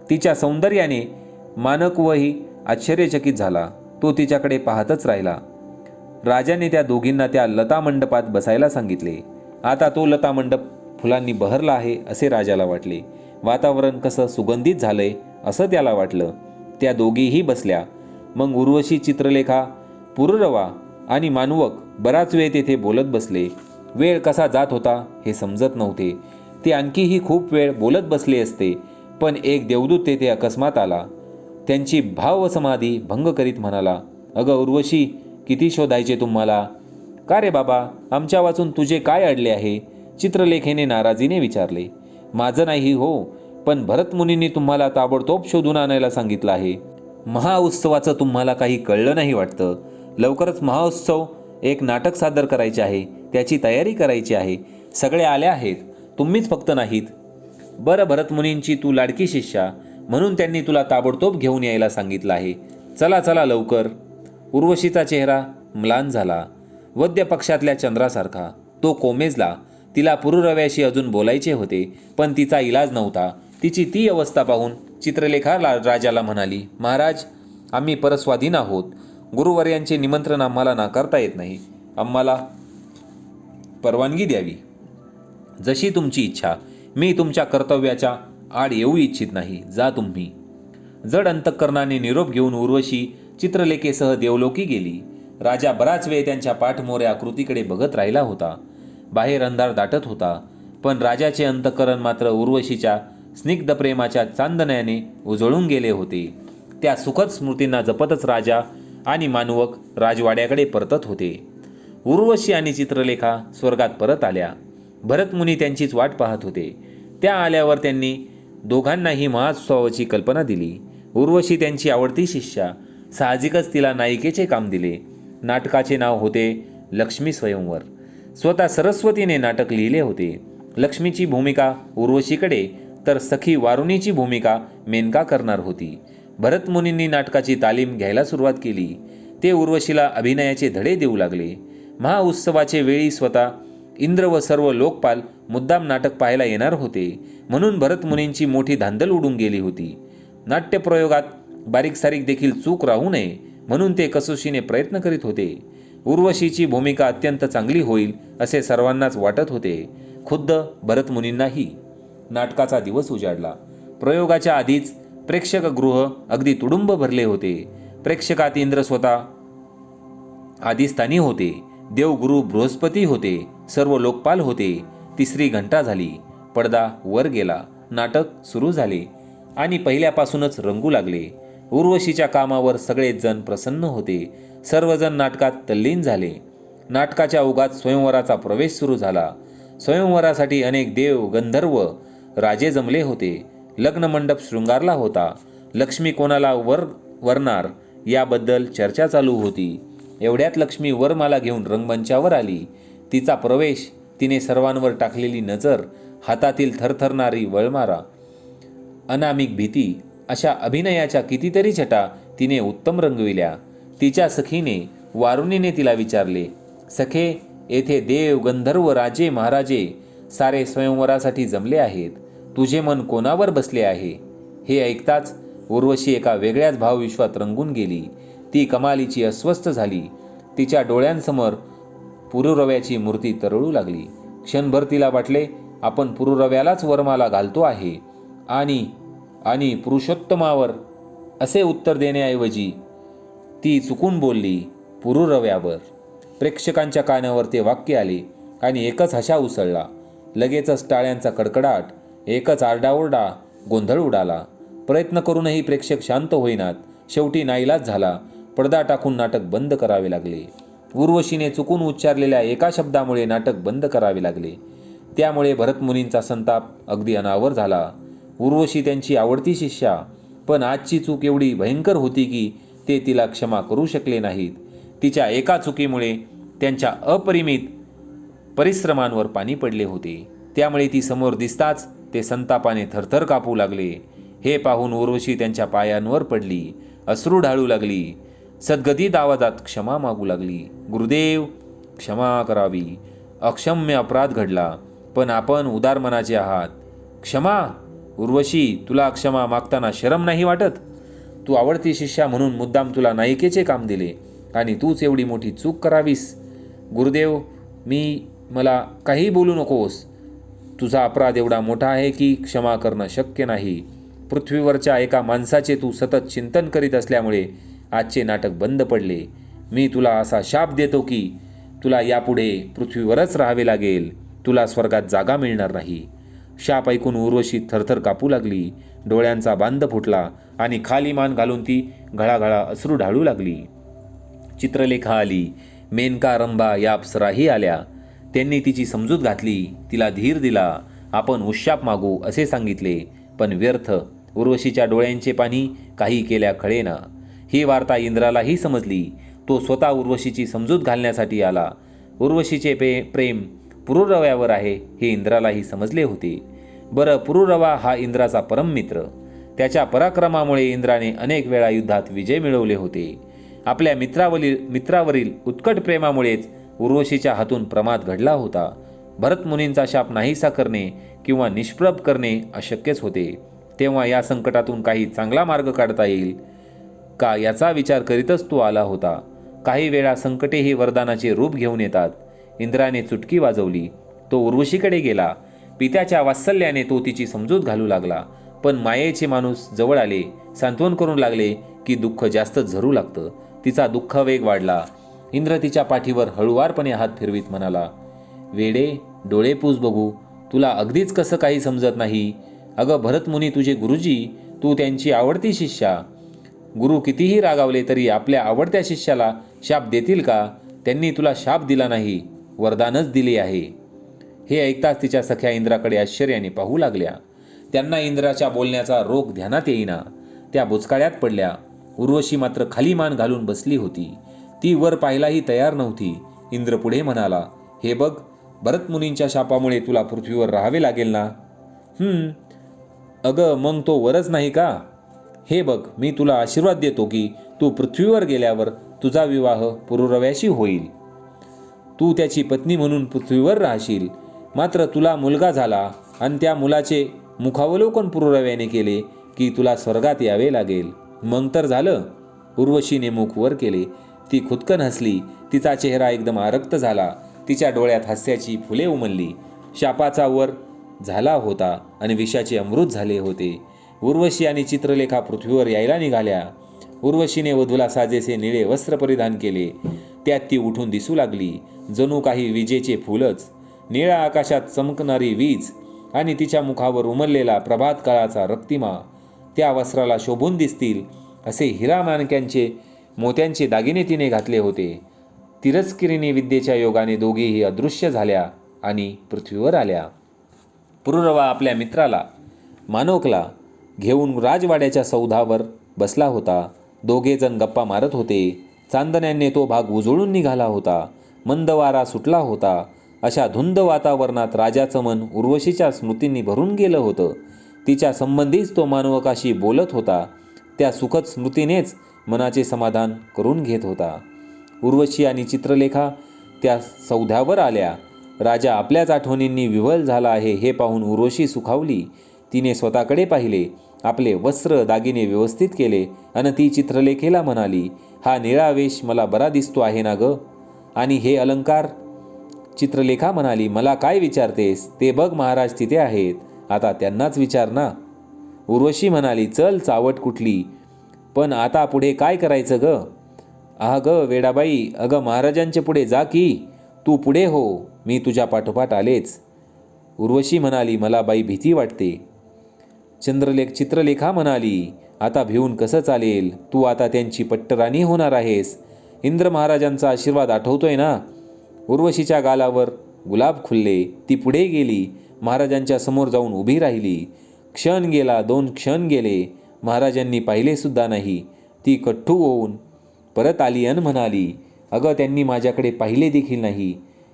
तिच्या सौंदर्याने मानकवही आश्चर्यचकित झाला. तो तिच्याकडे पाहतच राहिला. राजाने त्या दोघींना त्या लता मंडपात बसायला सांगितले. आता तो लता मंडप फुलांनी बहरला आहे असे राजाला वाटले. वातावरण कसं सुगंधित झालंय असं त्याला वाटलं. त्या दोघीही बसल्या. मग उर्वशी, चित्रलेखा, पुरुरवा आणि मानवक बराच वेळ तेथे बोलत बसले. वेळ कसा जात होता हे समजत नव्हते. ते आणखीही खूप वेळ बोलत बसले असते, पण एक देवदूत तेथे अकस्मात आला. त्यांची भावसमाधी भंग करीत म्हणाला, अगं उर्वशी, किती शोधायचे तुम्हाला? का रे बाबा, आमच्या वाचून तुझे काय अडले आहे? चित्रलेखेने नाराजीने विचारले. माझं नाही हो, पण भरतमुनींनी तुम्हाला ताबडतोब शोधून आणायला सांगितलं आहे. महाउत्सवाचं तुम्हाला काही कळलं नाही वाटतं. लवकरच महाउत्सव, एक नाटक सादर करायचे आहे, त्याची तयारी करायची आहे. सगळे आले आहेत, तुम्हीच फक्त नाहीत. बरं, भरतमुनींची तू लाडकी शिष्या म्हणून त्यांनी तुला ताबडतोब घेऊन यायला सांगितलं आहे. चला चला लवकर. उर्वशीचा चेहरा म्लान झाला, वद्य पक्षातल्या चंद्रासारखा. तो कोमेजला. तिला पुरुरव्याशी अजून बोलायचे होते, पण तिचा इलाज नव्हता. तिची ती अवस्था पाहून चित्रलेखा राजाला म्हणाली, महाराज, आम्ही परस्वाधीन आहोत. गुरुवर्यांचे निमंत्रण आम्हाला नाकारता येत नाही. आम्हाला परवानगी द्यावी. जशी तुमची इच्छा. मी तुमच्या कर्तव्याच्या आड येऊ इच्छित नाही. जा तुम्ही. जड अंतःकरणाने निरोप घेऊन उर्वशी चित्रलेखेसह देवलोकी गेली. राजा बराच वेळ त्यांच्या पाठमोऱ्या कृतीकडे बघत राहिला होता. बाहेर अंधार दाटत होता, पण राजाचे अंतःकरण मात्र उर्वशीच्या स्निग्ध प्रेमाच्या चांदण्याने उजळून गेले होते. त्या सुखद स्मृतींना जपतच राजा आणि मानवक राजवाड्याकडे परतत होते. उर्वशी आणि चित्रलेखा स्वर्गात परत आल्या. भरतमुनी त्यांचीच वाट पाहत होते. त्या आल्यावर त्यांनी दोघांनाही महोत्सवाची कल्पना दिली. उर्वशी त्यांची आवडती शिष्या, साहजिकच तिला नायिकेचे काम दिले. नाटकाचे नाव होते लक्ष्मी स्वयंवर. स्वतः सरस्वतीने नाटक लिहिले होते. लक्ष्मीची भूमिका उर्वशीकडे तर सखी वारुणीची भूमिका मेनका करणार होती. भरतमुनींनी नाटकाची तालीम घ्यायला सुरुवात केली. ते उर्वशीला अभिनयाचे धडे देऊ लागले. महाउत्सवाचे वेळी स्वतः इंद्र व सर्व लोकपाल मुद्दाम नाटक पाहायला येणार होते, म्हणून भरतमुनींची मोठी धांदल उडून गेली होती. नाट्यप्रयोगात बारीक सारीक देखील चूक राहू नये म्हणून ते कसोशीने प्रयत्न करीत होते. उर्वशीची भूमिका अत्यंत चांगली होईल असे सर्वांनाच वाटत होते, खुद्द भरतमुनींनाही. नाटकाचा दिवस उजाडला. प्रयोगाच्या आधीच प्रेक्षकगृह अगदी तुडुंब भरले होते. प्रेक्षकात इंद्र स्वतः आदिस्थानी होते. देवगुरु बृहस्पती होते. सर्व लोकपाल होते. तिसरी घंटा झाली. पडदा वर गेला. नाटक सुरू झाले आणि पहिल्यापासूनच रंगू लागले. उर्वशीच्या कामावर सगळेच जण प्रसन्न होते. सर्वजण नाटकात तल्लीन झाले. नाटकाच्या ओघात स्वयंवराचा प्रवेश सुरू झाला. स्वयंवरासाठी अनेक देव, गंधर्व, राजे जमले होते. लग्न मंडप शृंगारला होता. लक्ष्मी कोणाला वरणार याबद्दल चर्चा चालू होती. एवढ्यात लक्ष्मी वरमाला घेऊन रंगमंचावर आली. तिचा प्रवेश, तिने सर्वांवर टाकलेली नजर, हातातील थरथरणारी वळमारा, अनामिक भीती अशा अभिनयाच्या कितीतरी छटा तिने उत्तम रंगविल्या. तिच्या सखीने वारुणीने तिला विचारले, सखे, येथे देव, गंधर्व, राजे, महाराजे सारे स्वयंवरासाठी जमले आहेत. तुझे मन कोणावर बसले आहे? हे ऐकताच उर्वशी एका वेगळ्याच भावविश्वात रंगून गेली. ती कमालीची अस्वस्थ झाली. तिच्या डोळ्यांसमोर पुरुरव्याची मूर्ती तरळू लागली. क्षणभर तिला वाटले आपण पुरुरव्यालाच वरमाला घालतो आहे आणि पुरुषोत्तमावर असे उत्तर देण्याऐवजी ती चुकून बोलली पुरुरव्यावर. प्रेक्षकांच्या कानावर ते वाक्य आले आणि एकच हशा उसळला. लगेचच टाळ्यांचा कडकडाट, एकच आरडाओरडा, गोंधळ उडाला. प्रयत्न करूनही प्रेक्षक शांत होईनात. शेवटी नाईलाज झाला. पडदा टाकून नाटक बंद करावे लागले. उर्वशीने चुकून उच्चारलेल्या एका शब्दामुळे नाटक बंद करावे लागले. त्यामुळे भरतमुनींचा संताप अगदी अनावर झाला. उर्वशी त्यांची आवडती शिष्या, पण आजची चूक एवढी भयंकर होती की ते तिला क्षमा करू शकले नाहीत. तिच्या एका चुकीमुळे त्यांच्या अपरिमित परिश्रमांवर पाणी पडले होते. त्यामुळे ती समोर दिसताच ते संतापाने थरथर कापू लागले. हे पाहून उर्वशी त्यांच्या पायांवर पडली, अश्रू ढाळू लागली, सद्गदित आवाजात क्षमा मागू लागली. गुरुदेव, क्षमा करावी. अक्षम्य अपराध घडला, पण आपण उदार मनाचे आहात. क्षमा. उर्वशी, तुला क्षमा मागताना शरम नाही वाटत? तू आवडती शिष्या म्हणून मुद्दाम तुला नायिकेचे काम दिले आणि तूच एवढी मोठी चूक करावीस? गुरुदेव, मला काही बोलू नकोस. तुझा अपराध एवढा मोठा आहे की क्षमा करणं शक्य नाही. पृथ्वीवरच्या एका माणसाचे तू सतत चिंतन करीत असल्यामुळे आजचे नाटक बंद पडले. मी तुला असा शाप देतो की तुला यापुढे पृथ्वीवरच राहावे लागेल. तुला स्वर्गात जागा मिळणार नाही. शाप ऐकून उर्वशी थरथर कापू लागली. डोळ्यांचा बांध फुटला आणि खाली मान घालून ती घळाघळा अश्रू ढाळू लागली. चित्रलेखा आली. मेनका, रंभा या अप्सराही आल्या. त्यांनी तिची समजूत घातली, तिला धीर दिला. आपण उशाप मागू असे सांगितले, पण व्यर्थ. उर्वशीच्या डोळ्यांचे पाणी काही केल्या खळेना. ही वार्ता इंद्रालाही समजली. तो स्वतः उर्वशीची समजूत घालण्यासाठी आला. उर्वशीचे प्रेम पुरुरव्यावर आहे हे इंद्रालाही समजले होते. बरं, पुरुरवा हा इंद्राचा परम मित्र. त्याच्या पराक्रमामुळे इंद्राने अनेक वेळा युद्धात विजय मिळवले होते. आपल्या मित्रावरील उत्कट प्रेमामुळेच उर्वशीच्या हातून प्रमाद घडला होता. भरतमुनींचा शाप नाहीसा करणे किंवा निष्प्रभ करणे अशक्यच होते. तेव्हा या संकटातून काही चांगला मार्ग काढता येईल का याचा विचार करीतच तो आला होता. काही वेळा संकटेही वरदानाचे रूप घेऊन येतात. इंद्राने चुटकी वाजवली. तो उर्वशीकडे गेला. पित्याच्या वात्सल्याने तो तिची समजूत घालू लागला. पण मायेचे माणूस जवळ आले, सांत्वन करून लागले की दुःख जास्त झरू लागतं. तिचा दुःखावेग वाढला. इंद्र तिच्या पाठीवर हळुवारपणे हात फिरवीत म्हणाला, वेडे, डोळे पूस बघू, तुला अगदीच कसं काही समजत नाही. अगं भरतमुनी तुझे गुरुजी, तू त्यांची आवडती शिष्या. गुरु कितीही रागावले तरी आपल्या आवडत्या शिष्याला शाप देतील का? त्यांनी तुला शाप दिला नाही, वरदानच दिले आहे. हे ऐकताच तिच्या सख्या इंद्राकडे आश्चर्याने पाहू लागल्या. त्यांना इंद्राच्या बोलण्याचा रोग ध्यानात येईना. त्या बुचकाळ्यात पडल्या. उर्वशी मात्र खाली मान घालून बसली होती. ती वर पाहायलाही तयार नव्हती. इंद्र पुढे म्हणाला, हे बघ, भरतमुनींच्या शापामुळे तुला पृथ्वीवर राहावे लागेल ना? अगं मग तो वरच नाही का? हे बघ, मी तुला आशीर्वाद देतो की तू पृथ्वीवर गेल्यावर तुझा विवाह पुरुरव्याशी होईल. तू त्याची पत्नी म्हणून पृथ्वीवर राहशील. मात्र तुला मुलगा झाला आणि त्या मुलाचे मुखावलोकन पुरुरव्याने केले की तुला स्वर्गात यावे लागेल. मग तर झालं. उर्वशीने मुख वर केले. ती खुदकन हसली. तिचा चेहरा एकदम आरक्त झाला. तिच्या डोळ्यात हास्याची फुले उमलली. शापाचा वर झाला होता आणि विषाचे अमृत झाले होते. उर्वशी आणि चित्रलेखा पृथ्वीवर यायला निघाल्या. उर्वशीने वधूला साजेसे निळे वस्त्र परिधान केले. त्यात ती उठून दिसू लागली, जणू काही विजेचे फुलच. निळ्या आकाशात चमकणारी वीज आणि तिच्या मुखावर उमललेला प्रभात काळाचा रक्तिमा त्या वस्त्राला शोभून दिसतील असे हिरा माणक्यांचे मोत्यांचे दागिने तिने घातले होते. तिरस्किरिणी विद्येच्या योगाने दोघीही अदृश्य झाल्या आणि पृथ्वीवर आल्या. पुरुरवा आपल्या मित्राला मानवकला घेऊन राजवाड्याच्या सौधावर बसला होता. दोघेजण गप्पा मारत होते. चांदण्याने तो भाग उजळून निघाला होता. मंद वारा सुटला होता. अशा धुंद वातावरणात राजाचं मन उर्वशीच्या स्मृतींनी भरून गेलं होतं. तिच्या संबंधीच तो मानवकाशी बोलत होता. त्या सुखद स्मृतीनेच मनाचे समाधान करून घेत होता. उर्वशी आणि चित्रलेखा त्या सौध्यावर आल्या. राजा आपल्याच आठवणींनी विव्हल झाला आहे हे पाहून उर्वशी सुखावली. तिने स्वतःकडे पाहिले. आपले वस्त्र दागिने व्यवस्थित केले आणि ती चित्रलेखेला म्हणाली, हा निळा वेश मला बरा दिसतो आहे ना ग? आणि हे अलंकार? चित्रलेखा म्हणाली, मला काय विचारतेस? ते बघ महाराज तिथे आहेत, आता त्यांनाच विचार ना. उर्वशी म्हणाली, चल चावट कुठली, पण आता पुढे काय करायचं ग? आह ग वेडाबाई, अगं महाराजांच्या पुढे जा की. तू पुढे हो, मी तुझ्या पाठोपाठ आलेच. उर्वशी म्हणाली, मला बाई भीती वाटते. चित्रलेखा म्हणाली, आता भिवून कसं चालेल? तू आता त्यांची पट्टराणी होणार आहेस. इंद्र महाराजांचा आशीर्वाद आठवतोय ना? उर्वशीच्या गालावर गुलाब खुलले. ती पुढे गेली. महाराजांच्या समोर जाऊन उभी राहिली. क्षण गेला, 2 क्षण गेले. महाराजांनी पाहिले सुद्धा नाही. ती कट्टू होऊन परत आली अन म्हणाली, अगं त्यांनी माझ्याकडे पाहिले देखील नाही.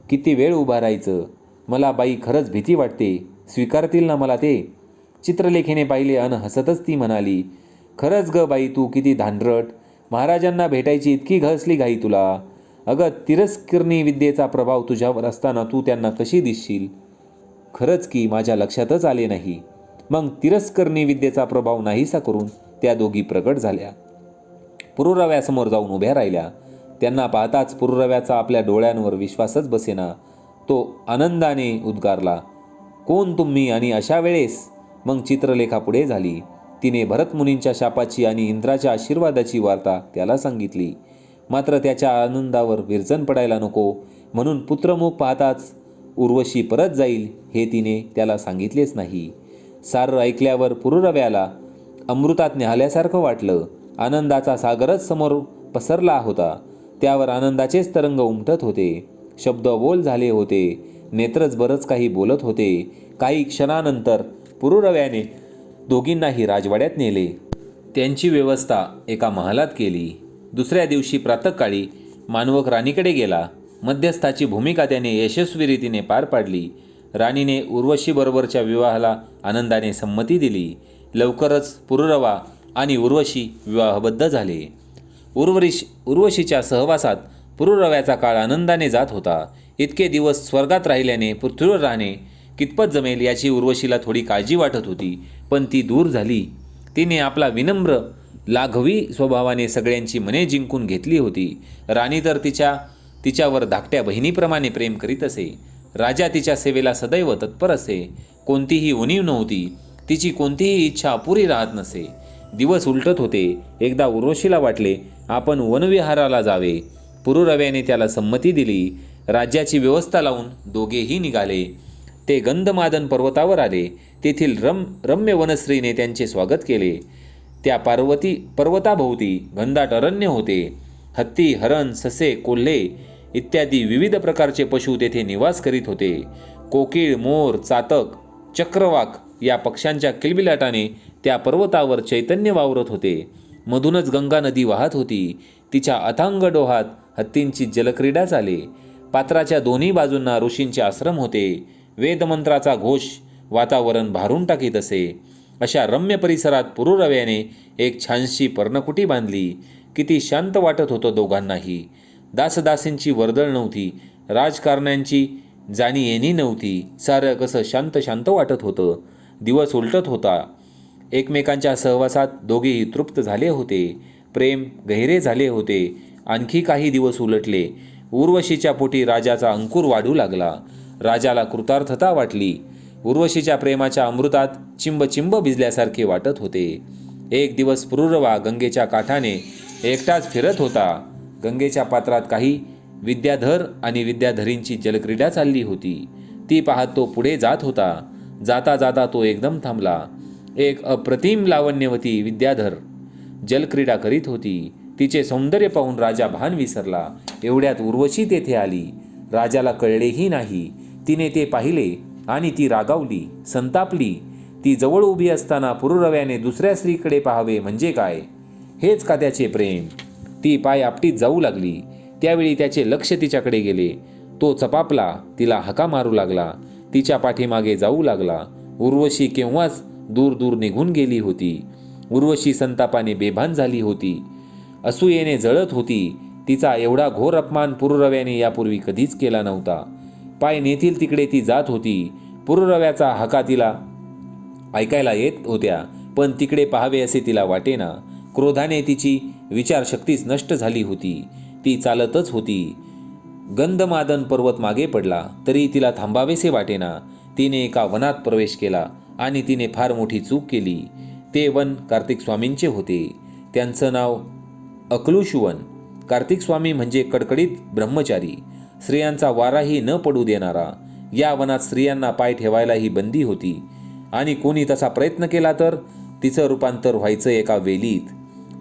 किती वेळ उभा राहायचं? मला बाई खरंच भीती वाटते. स्वीकारतील ना मला ते? चित्रलेखेने पाहिले अन हसतच ती म्हणाली, खरंच ग बाई, तू किती धांडरट. महाराजांना भेटायची इतकी घसली घाई तुला. अगं तिरस्करणी विद्येचा प्रभाव तुझ्यावर असताना तू त्यांना कशी दिसशील? खरंच की माझ्या लक्षातच आले नाही. मग तिरस्करणी विद्येचा प्रभाव नाहीसा करून त्या दोघी प्रकट झाल्या. पुरुरव्यासमोर जाऊन उभ्या राहिल्या. त्यांना पाहताच पुरुरव्याचा आपल्या डोळ्यांवर विश्वासच बसेना. तो आनंदाने उद्गारला, कोण तुम्ही आणि अशा वेळेस? मग चित्रलेखा पुढे झाली. तिने भरतमुनींच्या शापाची आणि इंद्राच्या आशीर्वादाची वार्ता त्याला सांगितली. मात्र त्याच्या आनंदावर विरजण पडायला नको म्हणून पुत्रमुख पाहताच उर्वशी परत जाईल हे तिने त्याला सांगितलेच नाही. सारं ऐकल्यावर पुरुरव्याला अमृतात न्याहाल्यासारखं वाटलं. आनंदाचा सागरच समोर पसरला होता. त्यावर आनंदाचेच तरंग उमटत होते. शब्द बोल झाले होते. नेत्रच बरंच काही बोलत होते. काही क्षणानंतर पुरुरव्याने दोघींनाही राजवाड्यात नेले. त्यांची व्यवस्था एका महालात केली. दुसऱ्या दिवशी प्रातःकाळी मानवक राणीकडे गेला. मध्यस्थाची भूमिका त्याने यशस्वी रीतीने पार पाडली. राणीने उर्वशीबरोबरच्या विवाहाला आनंदाने संमती दिली. लवकरच पुरुरवा आणि उर्वशी विवाहबद्ध झाले. उर्वशीच्या सहवासात पुरुरव्याचा काळ आनंदाने जात होता. इतके दिवस स्वर्गात राहिल्याने पृथ्वीवर राहणे कितपत जमेल याची उर्वशीला थोडी काळजी वाटत होती, पण ती दूर झाली. तिने आपला विनम्र लाघवी स्वभावाने सगळ्यांची मने जिंकून घेतली होती. राणी तर तिच्यावर धाकट्या बहिणीप्रमाणे प्रेम करीत असे. राजा तिच्या सेवेला सदैव तत्पर असे. कोणतीही उणीव नव्हती. तिची कोणतीही इच्छा अपुरी राहत नसे. दिवस उलटत होते. एकदा उर्वशीला वाटले आपण वनविहाराला जावे. पुरुरव्याने त्याला संमती दिली. राज्याची व्यवस्था लावून दोघेही निघाले. ते गंधमादन पर्वतावर आले. तेथील रम्य वनश्रीने त्यांचे स्वागत केले. त्या पर्वताभोवती घनदाट अरण्य होते. हत्ती, हरण, ससे, कोल्हे इत्यादी विविध प्रकारचे पशु तेथे निवास करीत होते. कोकिळ, मोर, चातक, चक्रवाक या पक्ष्यांच्या किलबिलाटाने त्या पर्वतावर चैतन्य वावरत होते. मधूनच गंगा नदी वाहत होती. तिच्या अथांग डोहात हत्तींची जलक्रीडा चाले. पात्राच्या दोन्ही बाजूंना ऋषींचे आश्रम होते. वेदमंत्राचा घोष वातावरण भारून टाकीत असे. अशा रम्य परिसरात पुरुरव्याने एक छानशी पर्णकुटी बांधली. किती शांत वाटत होतं दोघांनाही. दासदासींची वर्दळ नव्हती. राजकारण्यांची जाणी येणी नव्हती. सारं कसं शांत शांत वाटत होतं. दिवस उलटत होता. एकमेकांच्या सहवासात दोघेही तृप्त झाले होते. प्रेम गहिरे झाले होते. आणखी काही दिवस उलटले. उर्वशीच्या पोटी राजाचा अंकुर वाढू लागला. राजाला कृतार्थता वाटली. उर्वशीच्या प्रेमाच्या अमृतात चिंब भिजल्यासारखे वाटत होते. एक दिवस पुरुरवा गंगेच्या काठाने एकटाच फिरत होता. गंगेच्या पात्रात काही विद्याधर आणि विद्याधरींची जलक्रीडा चालली होती. ती पाहत तो पुढे जात होता. जाता जाता तो एकदम थांबला. एक अप्रतिम लावण्यवती विद्याधर जलक्रीडा करीत होती. तिचे सौंदर्य पाहून राजा भान विसरला. एवढ्यात उर्वशी तेथे आली. राजाला कळलेही नाही. तिने ते पाहिले आणि ती रागावली, संतापली. ती जवळ उभी असताना पुरुरव्याने दुसऱ्या स्त्रीकडे पाहावे म्हणजे काय? हेच का त्याचे प्रेम? ती पाय आपटीत जाऊ लागली. त्यावेळी त्याचे लक्ष तिच्याकडे गेले. तो चपापला. तिला हाका मारू लागला. तिच्या पाठीमागे जाऊ लागला. उर्वशी केव्हाच दूर दूर निघून गेली होती. उर्वशी संतापाने बेभान झाली होती. असूयेने जळत होती. तिचा एवढा घोर अपमान पुरुरव्याने यापूर्वी कधीच केला नव्हता. पाय नेतील तिकडे ती जात होती. पुरुरव्याचा हाका तिला ऐकायला येत होत्या, पण तिकडे पाहावे असे तिला वाटेना. क्रोधाने तिची विचारशक्तीच नष्ट झाली होती. ती चालतच होती. गंधमादन पर्वत मागे पडला तरी तिला थांबावेसे वाटेना. तिने एका वनात प्रवेश केला आणि तिने फार मोठी चूक केली. ते वन कार्तिक स्वामींचे होते. त्यांचं नाव अकलुषवन. कार्तिक स्वामी म्हणजे कडकडीत ब्रह्मचारी, स्त्रियांचा वाराही न पडू देणारा. या वनात स्त्रियांना पाय ठेवायलाही बंदी होती आणि कोणी तसा प्रयत्न केला तर तिचं रूपांतर व्हायचं एका वेलीत.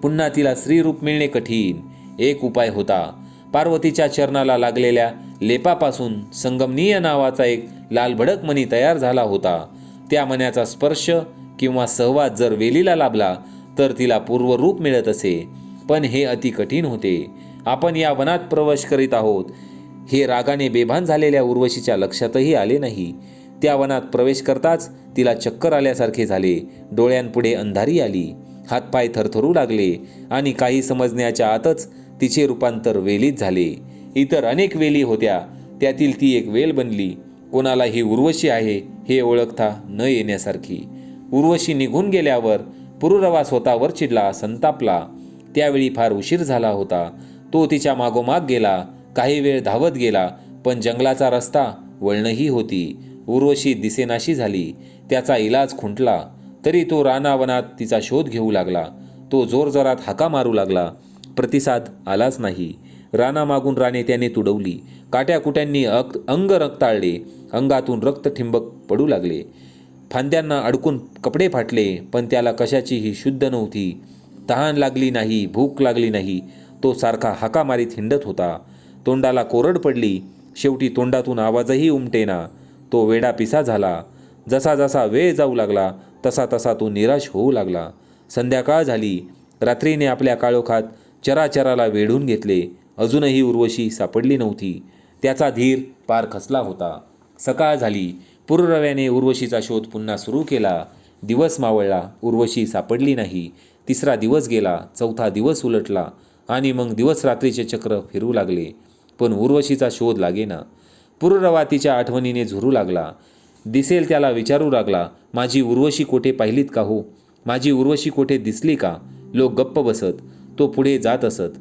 पुन्हा तिला स्त्रीरूप मिळणे कठीण. एक उपाय होता. पार्वतीच्या चरणाला लागलेल्या लेपापासून संगमनीय नावाचा एक लालभडक मणी तयार झाला होता. त्या मण्याचा स्पर्श किंवा सहवास जर वेलीला लाभला तर तिला पूर्वरूप मिळत असे. पण हे अति कठीण होते. आपण या वनात प्रवेश करीत आहोत हे रागाने बेभान झालेल्या उर्वशीच्या लक्षातही आले नाही. त्या वनात प्रवेश करताच तिला चक्कर आल्यासारखे झाले. डोळ्यांपुढे अंधारी आली. हातपाय थरथरू लागले आणि काही समजण्याच्या आतच तिचे रूपांतर वेलीत झाले. इतर अनेक वेली होत्या, त्यातील ती एक वेल बनली. कोणाला ही उर्वशी आहे हे ओळखता न येण्यासारखी. उर्वशी निघून गेल्यावर पुरुरवा स्वतःवर चिडला, संतापला. त्यावेळी फार उशीर झाला होता. तो तिच्या मागोमाग गेला. काही वेळ धावत गेला, पण जंगलाचा रस्ता वळणही होती. उर्वशी दिसेनाशी झाली. त्याचा इलाज खुंटला. तरी तो रानावनात तिचा शोध घेऊ लागला. तो जोरजोरात हाका मारू लागला. प्रतिसाद आलाच नाही. रानामागून राने त्याने तुडवली. काट्याकुट्यांनी अंग रक्ताळले. अंगातून रक्त ठिंबक पडू लागले. फांद्यांना अडकून कपडे फाटले, पण त्याला कशाचीही शुद्ध नव्हती. तहान लागली नाही, भूक लागली नाही. तो सारखा हाका मारीत हिंडत होता. तोंडाला कोरड पडली. शेवटी तोंडातून आवाजही उमटेना. तो वेडा पिसा झाला. जसा जसा वेळ जाऊ लागला तसा तसा तो निराश होऊ लागला. संध्याकाळ झाली. रात्रीने आपल्या काळोखात चराचराला वेढून घेतले. अजूनही उर्वशी सापडली नव्हती. त्याचा धीर पार खचला होता. सकाळ झाली. पुरुरव्याने उर्वशीचा शोध पुन्हा सुरू केला. दिवस मावळला. उर्वशी सापडली नाही. तिसरा दिवस गेला. चौथा दिवस उलटला आणि मग दिवस रात्रीचे चक्र फिरू लागले, पण उर्वशीचा शोध लागेना. पुरुरवा तिच्या आठवणीने झुरू लागला. दिसेल त्याला विचारू लागला, माझी उर्वशी कोठे पाहिलीत का हो? माझी उर्वशी कोठे दिसली का? लोक गप्प बसत. तो पुढे जात असत.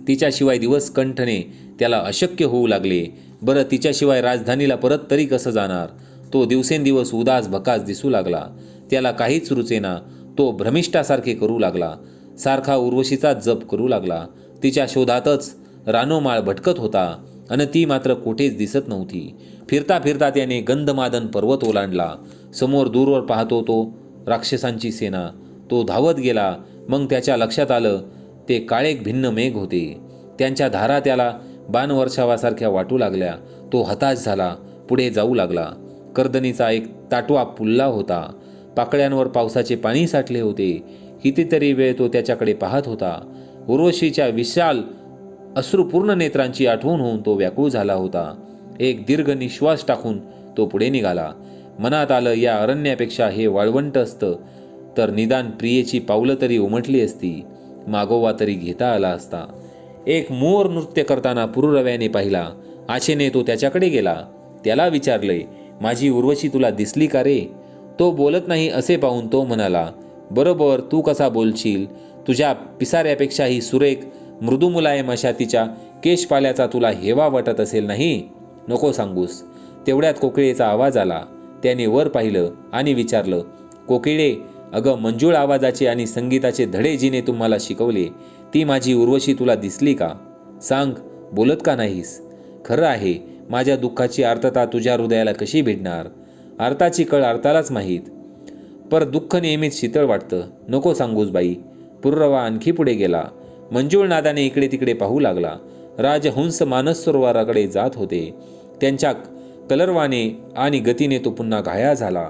तिच्याशिवाय दिवस कंठणे त्याला अशक्य होऊ लागले. बरं, तिच्याशिवाय राजधानीला परत तरी कसं जाणार? तो दिवसेंदिवस उदास भकास दिसू लागला. त्याला काहीच रुचेना. तो भ्रमिष्ठासारखे करू लागला. सारखा उर्वशीचा जप करू लागला. तिच्या शोधातच रानोमाळ भटकत होता आणि ती मात्र कुठेच दिसत नव्हती. फिरता फिरता त्याने गंधमादन पर्वत ओलांडला. समोर दूरवर पाहतो तो राक्षसांची सेना. तो धावत गेला. मग त्याच्या लक्षात आलं ते काळेक भिन्न मेघ होते. त्यांच्या धारा त्याला बाणवर्षावासारख्या वाटू लागल्या. तो हताश झाला. पुढे जाऊ लागला. कर्दनीचा एक ताटवा पुल्ला होता. पाकळ्यांवर पावसाचे पाणी साठले होते. कितीतरी वेळ तो त्याच्याकडे पाहत होता. उर्वशीच्या विशाल अश्रुपूर्ण नेत्रांची आठवण होऊन तो व्याकुळ झाला होता. एक दीर्घ निश्वास टाकून तो पुढे निघाला. मनात आलं, या अरण्यापेक्षा हे वाळवंट असतं तर निदान प्रियेची पावलं तरी उमटली असती, मागोवा तरी घेता आला असता. एक मोर नृत्य करताना पुरुरव्याने पाहिला. आशेने तो त्याच्याकडे गेला. त्याला विचारले, माझी उर्वशी तुला दिसली का रे? तो बोलत नाही असे पाहून तो म्हणाला, बरोबर, तू कसा बोलशील? तुझ्या पिसाऱ्यापेक्षाही सुरेख मृदुमुलायम अशा तिच्या केशपाल्याचा तुला हेवा वाटत असेल नाही? नको सांगूस. तेवढ्यात कोकिळेचा आवाज आला. त्याने वर पाहिलं आणि विचारलं, कोकिळे, अगं मंजूळ आवाजाचे आणि संगीताचे धडे जिने तुम्हाला शिकवले, ती माझी उर्वशी तुला दिसली का? सांग, बोलत का नाहीस? खरं आहे, माझ्या दुःखाची आर्तता तुझ्या हृदयाला कशी भिडणार? आर्ताची कळ आर्तालाच माहीत. पर दुःख नेहमीच शीतळ वाटतं. नको सांगूस बाई. पुरुरवा आणखी पुढे गेला. मंजूळ नादाने इकडे तिकडे पाहू लागला. राजहंस मानस सरोवराकडे जात होते. त्यांच्या कलरवाने आणि गतीने तो पुन्हा घाया झाला.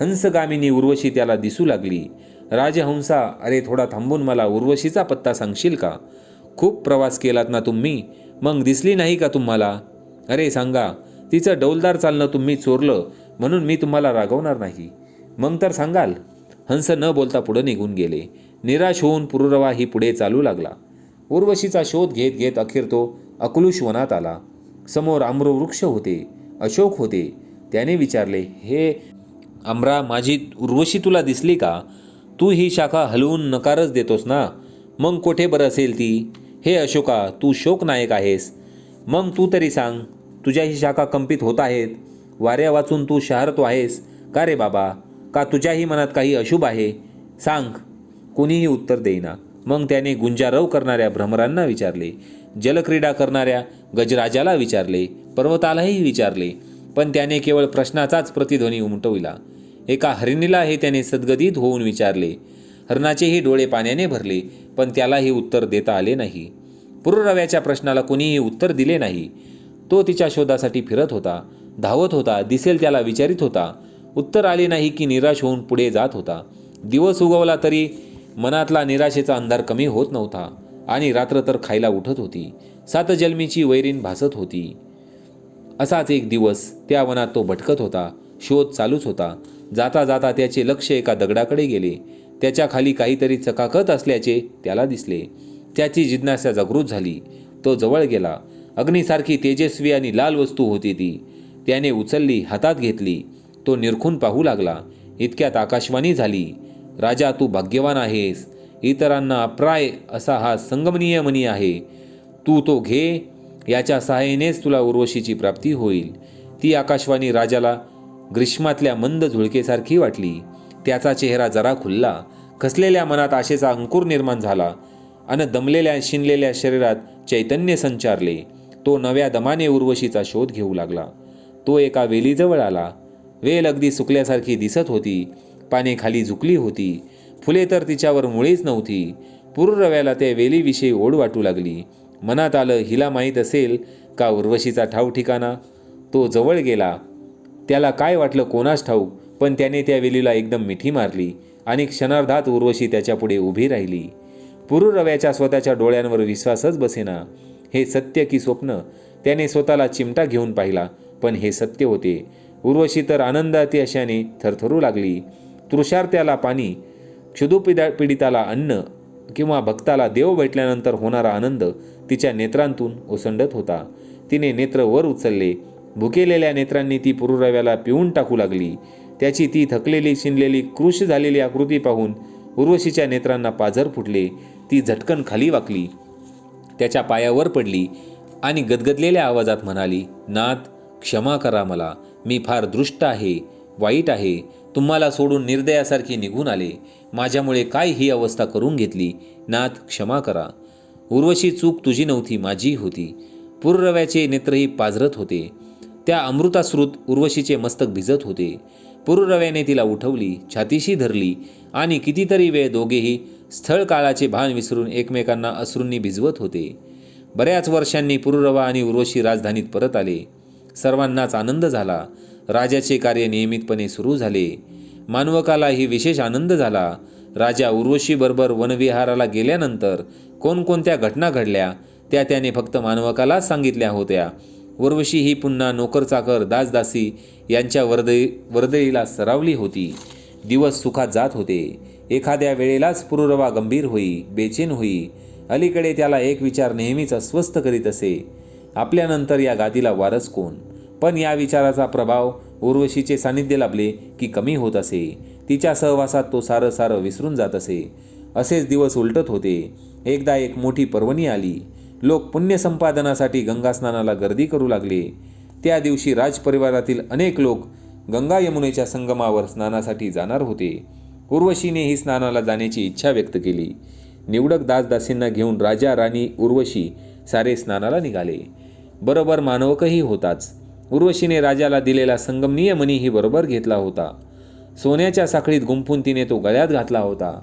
हंसगामिनी उर्वशी त्याला दिसू लागली. राजहंसा, अरे थोडा थांबून मला उर्वशीचा पत्ता सांगशील का? खूप प्रवास केलात ना तुम्ही, मग दिसली नाही का तुम्हाला? अरे सांगा. तिचं डौलदार चालणं तुम्ही चोरलं म्हणून मी तुम्हाला रागवणार नाही. मग तर सांगाल. हंस न बोलता पुढे निघून गेले. निराश होऊन पुरुरवा ही पुढे चालू लागला. उर्वशीचा शोध घेत घेत अखेर तो अकलुष वनात आला. समोर आम्रवृक्ष होते, अशोक होते. त्याने विचारले, हे आम्रा, माझी उर्वशी तुला दिसली का? तू ही शाखा हलवून नकारच देतोस ना? मग कोठे बरं असेल ती? हे अशोका, तू शोकनायक आहेस. मग तू तरी सांग, तुझ्या ही शाखा कंपित होत आहेत. वाऱ्या वाचून तू शहारतो आहेस का रे बाबा? का तुझ्याही मनात काही अशुभ आहे? सांग. कोणीही उत्तर देईना. मग त्याने गुंजारव करणाऱ्या भ्रमरांना विचारले, जलक्रीडा करणाऱ्या गजराजाला विचारले, पर्वतालाही विचारले, पण त्याने केवळ प्रश्नाचाच प्रतिध्वनी उमटविला. एका हरिणीला हे त्याने सद्गदित होऊन विचारले. हरणाचेही डोळे पाण्याने भरले, पण त्यालाही उत्तर देता आले नाही. पुरुरव्याच्या प्रश्नाला कोणीही उत्तर दिले नाही. तो तिच्या शोधासाठी फिरत होता, धावत होता, दिसेल त्याला विचारित होता. उत्तर आले नाही की निराश होऊन पुढे जात होता. दिवस उगवला तरी मनातला निराशेचा अंधार कमी होत नव्हता आणि रात्र तर खायला उठत होती. सातजन्मीची वैरीण भासत होती. असाच एक दिवस त्या वनात तो भटकत होता. शोध चालूच होता. जाता जाता त्याचे लक्ष एका दगडाकडे गेले. त्याच्या खाली काहीतरी चकाकत असल्याचे त्याला दिसले. त्याची जिज्ञासा जागृत झाली. तो जवळ गेला. अग्नीसारखी तेजस्वी आणि लाल वस्तू होती ती. त्याने उचलली, हातात घेतली. तो निरखून पाहू लागला. इतक्यात आकाशवाणी झाली, राजा, तू भाग्यवान आहेस. इतरांना अप्राय असा हा संगमनीय मणी आहे. तू तो घे. याच्या सहाय्यानेच तुला उर्वशीची प्राप्ती होईल. ती आकाशवाणी राजाला ग्रीष्मातल्या मंद झुळकेसारखी वाटली. त्याचा चेहरा जरा खुलला. खसलेल्या मनात आशेचा अंकुर निर्माण झाला आणि दमलेल्या शिनलेल्या शरीरात चैतन्य संचारले. तो नव्या दमाने उर्वशीचा शोध घेऊ लागला. तो एका वेलीजवळ आला. वेल अगदी सुकल्यासारखी दिसत होती. पाने खाली झुकली होती. फुले तर तिच्यावर मुळीच नव्हती. पुरुरव्याला त्या वेलीविषयी ओढ वाटू लागली. मनात आलं, हिला माहीत असेल का उर्वशीचा ठाव ठिकाणा? तो जवळ गेला. त्याला काय वाटलं कोणास ठाऊक, पण त्याने त्या वेलीला एकदम मिठी मारली आणि क्षणार्धात उर्वशी त्याच्यापुढे उभी राहिली. पुरुरव्याच्या स्वतःच्या डोळ्यांवर विश्वासच बसेना. हे सत्य की स्वप्न? त्याने स्वतःला चिमटा घेऊन पाहिला, पण हे सत्य होते. उर्वशी तर आनंदाती अशाने थरथरू लागली. तृषार्त्याला पाणी, क्षुधोपीडिताला अन्न किंवा भक्ताला देव भेटल्यानंतर होणारा आनंद तिच्या नेत्रांतून ओसंडत होता. तिने नेत्र वर उचलले. भुकेलेल्या नेत्रांनी ती पुरुरव्याला पिऊन टाकू लागली. त्याची ती थकलेली, शिनलेली, कृश झालेली आकृती पाहून उर्वशीच्या नेत्रांना पाझर फुटले. ती झटकन खाली वाकली, त्याच्या पायावर पडली आणि गदगदलेल्या आवाजात म्हणाली, नाथ, क्षमा करा मला. मी फार दृष्ट आहे. वाईट आहे. तुम्हाला सोडून निर्दयासारखी निघून आले. माझ्यामुळे काय ही अवस्था करून घेतली? नाथ क्षमा करा. उर्वशी, चूक तुझी नव्हती, माझी होती. पुरुरव्याचे नेत्रही पाझरत होते. त्या अमृताश्रुत उर्वशीचे मस्तक भिजत होते. पुरुरव्याने तिला उठवली, छातीशी धरली आणि कितीतरी वेळ दोघेही स्थळ काळाचे भान विसरून एकमेकांना अश्रूंनी भिजवत होते. बऱ्याच वर्षांनी पुरुरवा आणि उर्वशी राजधानीत परत आले. सर्वांनाच आनंद झाला. राजाचे कार्य नियमितपणे सुरू झाले. मानवकालाही विशेष आनंद झाला. राजा उर्वशीबरोबर वनविहाराला गेल्यानंतर कोणकोणत्या घटना घडल्या त्या त्याने फक्त मानवकालाच सांगितल्या होत्या. उर्वशी ही पुन्हा नोकरचाकर दासदासी यांच्या वर्दळीला सरावली होती. दिवस सुखात जात होते. एखाद्या वेळेलाच पुरुरवा गंभीर होई, बेचैन होई. अलीकडे त्याला एक विचार नेहमीच अस्वस्थ करीत असे, आपल्यानंतर या गादीला वारस कोण? पण या विचाराचा प्रभाव उर्वशीचे सानिध्य लाभले की कमी होत असे. तिच्या सहवासात तो सारं विसरून जात असे. असेच दिवस उलटत होते. एकदा एक मोठी पर्वणी आली. लोक पुण्यसंपादनासाठी गंगास्नानाला गर्दी करू लागले. त्या दिवशी राजपरिवारातील अनेक लोक गंगा यमुनेच्या संगमावर स्नानासाठी जाणार होते. उर्वशीनेही स्नानाला जाण्याची इच्छा व्यक्त केली. निवडक दासदासींना घेऊन राजा, राणी, उर्वशी सारे स्नानाला निघाले. बरोबर मानवकही होताच. उर्वशीने राजाला दिलेला संगमनीय मणीही बरोबर घेतला होता. सोन्याच्या साखळीत गुंफून तिने तो गळ्यात घातला होता.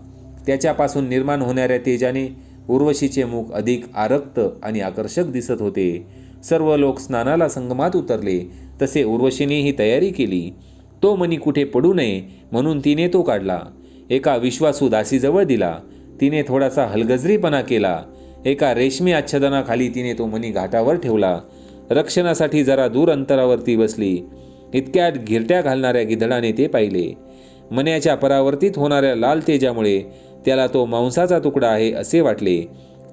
त्याच्यापासून निर्माण होणाऱ्या तेजाने उर्वशीचे मुख अधिक आरक्त आणि आकर्षक दिसत होते. सर्व लोक स्नानाला संगमात उतरले तसे उर्वशीनेही तयारी केली. तो मणी कुठे पडू नये म्हणून तिने तो काढला. एका विश्वासू दासीजवळ दिला. तिने थोडासा हलगजरीपणा केला. एका रेशमी आच्छादनाखाली तिने तो मणी घाटावर ठेवला. रक्षणासाठी जरा दूर अंतरावरती बसली. इतक्यात घिरट्या घालणाऱ्या गिधडाने ते पाहिले. मण्याच्या परावर्तित होणाऱ्या लाल तेजामुळे त्याला तो मांसाचा तुकडा आहे असे वाटले.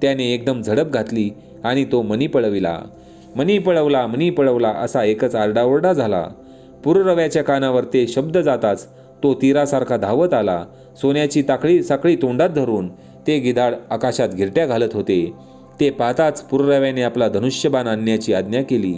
त्याने एकदम झडप घातली आणि तो मणी पळविला. मणी पळवला असा एकच आरडाओरडा झाला. पुरुरव्याच्या कानावर ते शब्द जाताच तो तीरासारखा धावत आला. सोन्याची साखळी तोंडात धरून ते गिधाड आकाशात घिरट्या घालत होते. ते पाहताच पुरुरव्याने आपला धनुष्यबाण आणण्याची आज्ञा केली.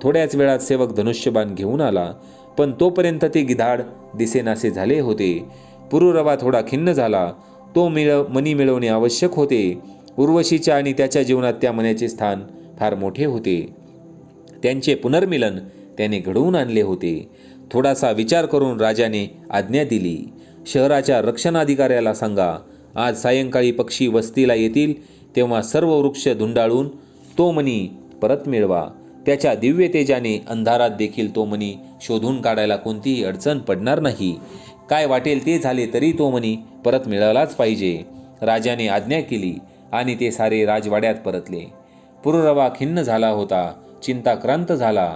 थोड्याच वेळात सेवक धनुष्यबाण घेऊन आला, पण तोपर्यंत ते गिधाड दिसेनासे झाले होते. पुरुरवा थोडा खिन्न झाला. तो मणी मिळवणे आवश्यक होते. उर्वशीच्या आणि त्याच्या जीवनात त्या मण्याचे स्थान फार मोठे होते. त्यांचे पुनर्मिलन त्याने घडवून आणले होते. थोडासा विचार करून राजाने आज्ञा दिली, शहराच्या रक्षणाधिकाऱ्याला सांगा, आज सायंकाळी पक्षी वस्तीला येतील तेव्हा सर्व वृक्ष धुंडाळून तो मणी परत मिळवा. त्याच्या दिव्य तेजाने अंधारात देखील तो मणी शोधून काढायला कोणतीही अडचण पडणार नाही. काय वाटेल ते झाले तरी तो मणी परत मिळालाच पाहिजे. राजाने आज्ञा केली आणि ते सारे राजवाड्यात परतले. पुरुरवा खिन्न झाला होता, चिंताक्रांत झाला.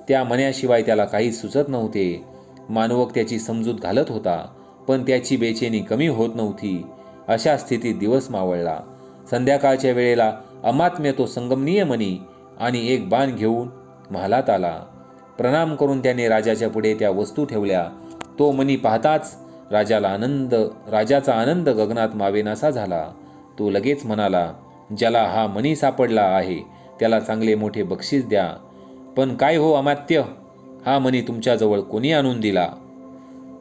त्या मण्याशिवाय त्याला काही सुचत नव्हते. मानवक त्याची समजूत घालत होता, पण त्याची बेचैनी कमी होत नव्हती. अशा स्थितीत दिवस मावळला. संध्याकाळच्या वेळेला अमात्म्य तो संगमनीय मणी आणि एक बाण घेऊन महालात आला. प्रणाम करून त्याने राजाच्या पुढे त्या वस्तू ठेवल्या. तो मणी पाहताच राजाचा आनंद गगनात मावेनासा झाला. तो लगेच म्हणाला, ज्याला हा मणी सापडला आहे त्याला चांगले मोठे बक्षीस द्या. पण काय हो अमात्य, हा मणी तुमच्याजवळ कोणी आणून दिला?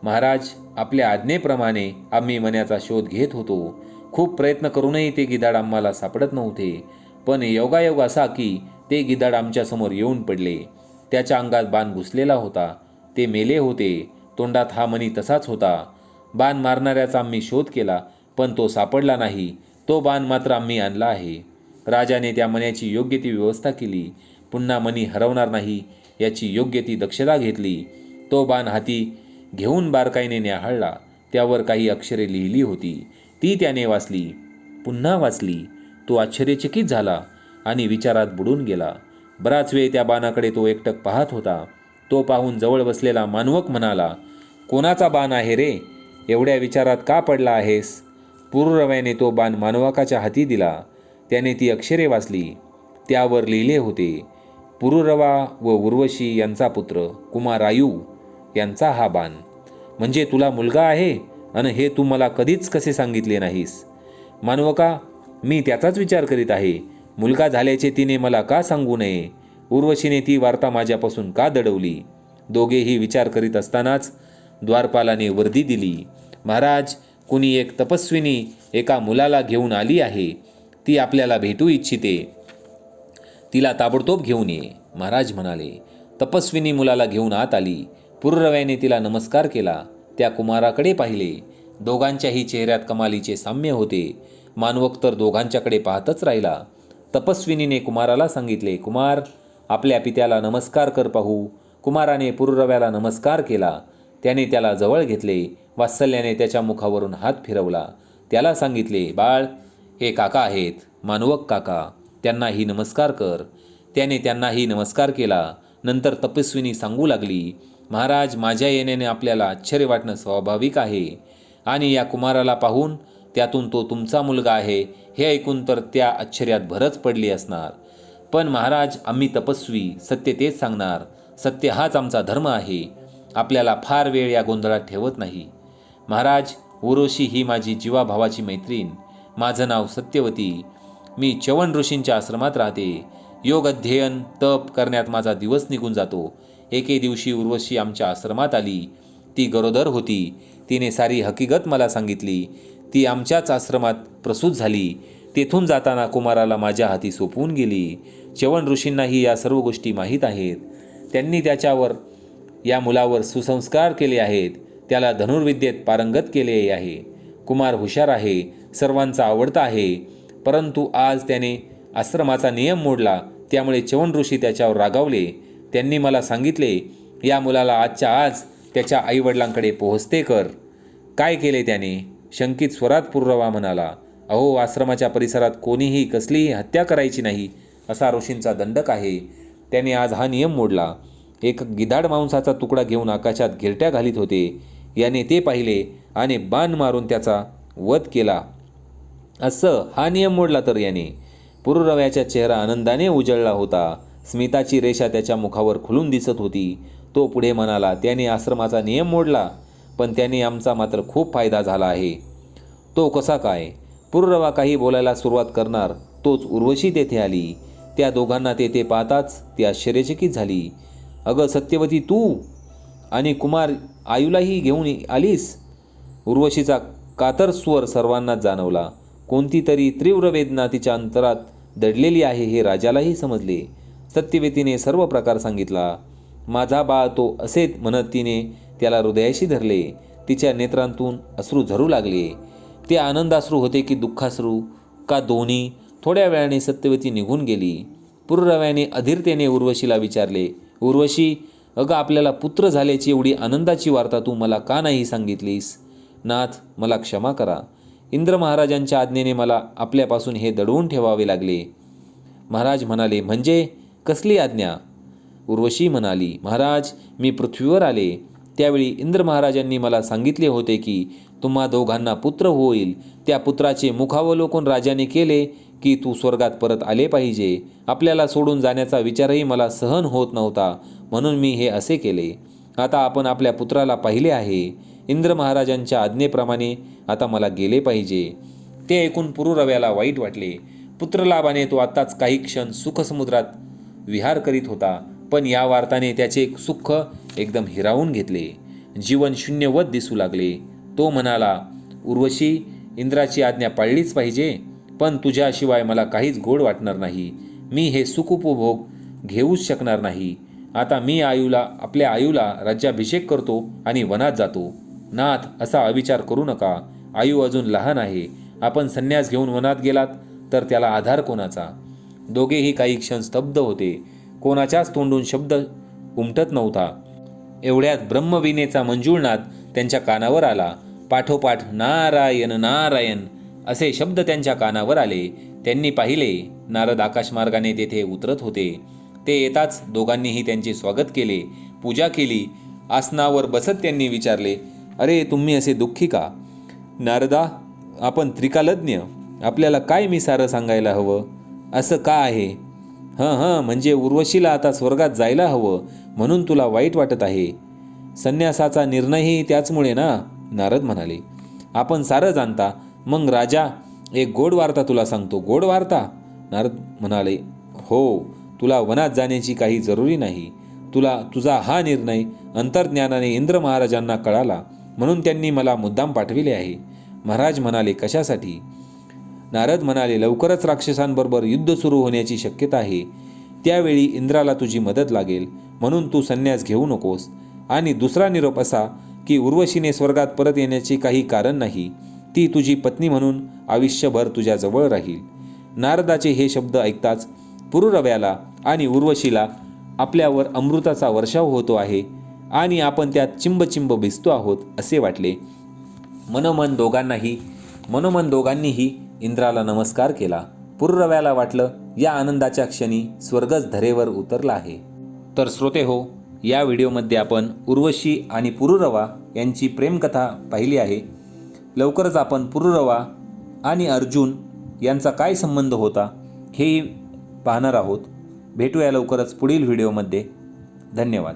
महाराज, आपल्या आज्ञेप्रमाणे आम्ही मण्याचा शोध घेत होतो. खूप प्रयत्न करूनही ते गिधाड आम्हाला सापडत नव्हते. पण योगायोग असा की ते गिधाड आमच्यासमोर येऊन पडले. त्याच्या अंगात बाण घुसलेला होता. ते मेले होते. तोंडात हा मणी तसाच होता. बाण मारणाऱ्याचा आम्ही शोध केला, पण तो सापडला नाही. तो बाण मात्र आम्ही आणला आहे. राजाने त्या मण्याची योग्य ती व्यवस्था केली. पुन्हा मणी हरवणार नाही याची योग्य ती दक्षता घेतली. तो बाण हाती घेऊन बारकाईने न्याहाळला. त्यावर काही अक्षरे लिहिली होती. ती त्याने वाचली, पुन्हा वाचली. तो आश्चर्यचकित झाला आणि विचारात बुडून गेला. बराच वेळ त्या बाणाकडे तो एकटक पाहत होता. तो पाहून जवळ बसलेला मानवक म्हणाला, कोणाचा बाण आहे रे? एवढ्या विचारात का पडला आहेस? पुरुरव्याने तो बाण मानवकाच्या हाती दिला. त्याने ती अक्षरे वाचली. त्यावर लिहिले होते, पुरुरवा व उर्वशी यांचा पुत्र कुमारायू यांचा हा बाण. म्हणजे तुला मुलगा आहे आणि हे तू मला कधीच कसे सांगितले नाहीस? मानवका, मी त्याचाच विचार करीत आहे. मुलगा झाल्याचे तिने मला का सांगू नये? उर्वशीने ती वार्ता माझ्यापासून का दडवली? दोघेही विचार करीत असतानाच द्वारपालाने वर्दी दिली. महाराज, कुणी एक तपस्विनी एका मुलाला घेऊन आली आहे. ती आपल्याला भेटू इच्छिते. तिला ताबडतोब घेऊन ये. महाराज म्हणाले. तपस्विनी मुलाला घेऊन आत आली. पुररव्याने तिला नमस्कार केला. त्या कुमाराकडे पाहिले. दोघांच्याही चेहऱ्यात कमालीचे साम्य होते. मानवक तर दोघांच्याकडे पाहतच राहिला. तपस्विनीने कुमाराला सांगितले, कुमार, आपल्या पित्याला नमस्कार कर पाहू. कुमाराने पुररव्याला नमस्कार केला. त्याने त्याला जवळ घेतले. वात्सल्याने त्याच्या मुखावरून हात फिरवला. त्याला सांगितले, बाळ, हे काका आहेत, मानवक काका. त्यांनाही नमस्कार कर. त्याने त्यांनाही नमस्कार केला. नंतर तपस्विनी सांगू लागली, महाराज, माझ्या येण्याने आपल्याला आश्चर्य वाटणं स्वाभाविक आहे आणि या कुमाराला पाहून त्यातून तो तुमचा मुलगा आहे हे ऐकून तर त्या आश्चर्यात भरच पडली असणार. पण महाराज, आम्ही तपस्वी, सत्य तेच सांगणार. सत्य हाच आमचा धर्म आहे. आपल्याला फार वेळ या गोंधळात ठेवत नाही. महाराज, उर्वशी ही माझी जीवाभावाची मैत्रीण. माझं नाव सत्यवती. मी च्यवन ऋषींच्या आश्रमात राहते. योग अध्ययन तप करण्यात माझा दिवस निघून जातो. एके दिवशी उर्वशी आमच्या आश्रमात आली. ती गरोदर होती. तिने सारी हकीकत मला सांगितली. ती आमच्याच आश्रमात प्रसूत झाली. तेथून जाताना कुमाराला माझ्या हाती सोपवून गेली. च्यवन ऋषींनाही या सर्व गोष्टी माहीत आहेत. त्यांनी या मुलावर सुसंस्कार केले आहेत. त्याला धनुर्विद्येत पारंगत केले आहे. कुमार हुशार आहे, सर्वांचा आवडता आहे. परंतु आज त्याने आश्रमाचा नियम मोडला. त्यामुळे च्यवन ऋषी त्याच्यावर रागावले. त्यांनी मला सांगितले, या मुलाला आजच्या आज त्याच्या आईवडिलांकडे पोहोचते कर. काय केले त्याने? शंकित स्वरात पुररवा म्हणाला, अहो, आश्रमाच्या परिसरात कोणीही कसलीही हत्या करायची नाही असा ऋषींचा दंडक आहे. त्याने आज हा नियम मोडला. एक गिधाड मांसाचा तुकडा घेऊन आकाशात घिरट्या घालीत होते. याने ते पाहिले आणि बाण मारून त्याचा वध केला. असं हा नियम मोडला तर याने. पुररव्याचा चेहरा आनंदाने उजळला होता. स्मिताची रेषा त्याच्या मुखावर खुलून दिसत होती. तो पुढे म्हणाला, त्याने आश्रमाचा नियम मोडला, पण त्याने आमचा मात्र खूप फायदा झाला आहे. तो कसा काय? पुररवा काही बोलायला सुरुवात करणार तोच उर्वशी तेथे आली. त्या दोघांना तेथे पाहताच ती आश्चर्यचकित झाली. अगं सत्यवती, तू आणि कुमार आयूलाही घेऊन आलीस? उर्वशीचा कातर स्वर सर्वांनाच जाणवला. कोणती तरी तीव्र वेदना तिच्या अंतरात दडलेली आहे हे राजालाही समजले. सत्यवतीने सर्व प्रकार सांगितला. माझा बाळ तो असे म्हणत तिने त्याला हृदयाशी धरले. तिच्या नेत्रांतून अश्रू झरू लागले. ते आनंदाश्रू होते की दुःखाश्रू का दोन्ही? थोड्या वेळाने सत्यवती निघून गेली. पुररव्याने अधीरतेने उर्वशीला विचारले, उर्वशी, अगं, आपल्याला पुत्र झाल्याची एवढी आनंदाची वार्ता तू मला का नाही सांगितलीस? नाथ, मला क्षमा करा. इंद्र महाराजांच्या आज्ञेने मला आपल्यापासून हे दडवून ठेवावे लागले. महाराज म्हणाले, म्हणजे कसली आज्ञा? उर्वशी म्हणाली, महाराज, मी पृथ्वीवर आले त्यावेळी इंद्र महाराजांनी मला सांगितले होते की तुम्हा दोघांना पुत्र होईल. त्या पुत्राचे मुखावलोकन राजाने केले की तू स्वर्गात परत आले पाहिजे. आपल्याला सोडून जाण्याचा विचारही मला सहन होत नव्हता, म्हणून मी हे असे केले. आता आपण आपल्या पुत्राला पाहिले आहे. इंद्र महाराजांच्या आज्ञेप्रमाणे आता मला गेले पाहिजे. ते ऐकून पुररव्याला वाईट वाटले. पुत्रलाभाने तो आत्ताच काही क्षण सुखसमुद्रात विहार करीत होता, पण या वार्ताने त्याचे सुख एकदम हिरावून घेतले. जीवन शून्यवत दिसू लागले. तो म्हणाला, उर्वशी, इंद्राची आज्ञा पाळलीच पाहिजे, पण तुझ्याशिवाय मला काहीच गोड वाटणार नाही. मी हे सुखोपभोग घेऊच शकणार नाही. आता मी आपल्या आयूला राज्याभिषेक करतो आणि वनात जातो. नाथ, असा अविचार करू नका. आयू अजून लहान आहे. आपण संन्यास घेऊन वनात गेलात तर त्याला आधार कोणाचा? दोघेही काही क्षण स्तब्ध होते. कोणाच्याच तोंडून शब्द उमटत नव्हता. एवढ्यात ब्रह्मवीणेचा मंजुळनाद त्यांच्या कानावर आला. पाठोपाठ नारायण नारायण असे शब्द त्यांच्या कानावर आले. त्यांनी पाहिले, नारद आकाशमार्गाने तेथे उतरत होते. ते येताच दोघांनीही त्यांचे स्वागत केले, पूजा केली. आसनावर बसत त्यांनी विचारले, अरे, तुम्ही असे दुःखी का? नारदा, आपण त्रिकालज्ञ. आपल्याला काय मी सारं सांगायला हवं? असं का आहे? म्हणजे उर्वशीला आता स्वर्गात जायला हवं म्हणून तुला वाईट वाटत आहे. संन्यासाचा निर्णयही त्याचमुळे ना? नारद म्हणाले, आपण सारं जाणता. मग राजा, एक गोड वार्ता तुला सांगतो. गोड वार्ता? नारद म्हणाले, हो, तुला वनात जाण्याची काही जरुरी नाही. तुझा हा निर्णय अंतर्ज्ञानाने इंद्र महाराजांना कळाला, म्हणून त्यांनी मला मुद्दाम पाठविले आहे. महाराज म्हणाले, कशासाठी? नारद म्हणाले, लवकरच राक्षसांबरोबर युद्ध सुरू होण्याची शक्यता आहे. त्यावेळी इंद्राला तुझी मदत लागेल, म्हणून तू संन्यास घेऊ नकोस. आणि दुसरा निरोप असा की उर्वशीने स्वर्गात परत येण्याचे काही कारण नाही. ती तुझी पत्नी म्हणून आयुष्यभर तुझ्याजवळ राहील. नारदाचे हे शब्द ऐकताच पुरुरव्याला आणि उर्वशीला आपल्यावर अमृताचा वर्षाव होतो आहे आणि आपण त्यात चिंब भिजतो आहोत असे वाटले. मनोमन दोघांनीही इंद्राला नमस्कार केला. पुरुरव्याला वाटलं, या आनंदाच्या क्षणी स्वर्गच धरेवर उतरला आहे. तर श्रोते हो, या व्हिडिओमध्ये आपण उर्वशी आणि पुरुरवा यांची प्रेमकथा पाहिली आहे. लवकरच आपण पुरुरवा आणि अर्जुन यांचा काय संबंध होता हेही पाहणार आहोत. भेटूया लवकरच पुढील व्हिडिओमध्ये. धन्यवाद.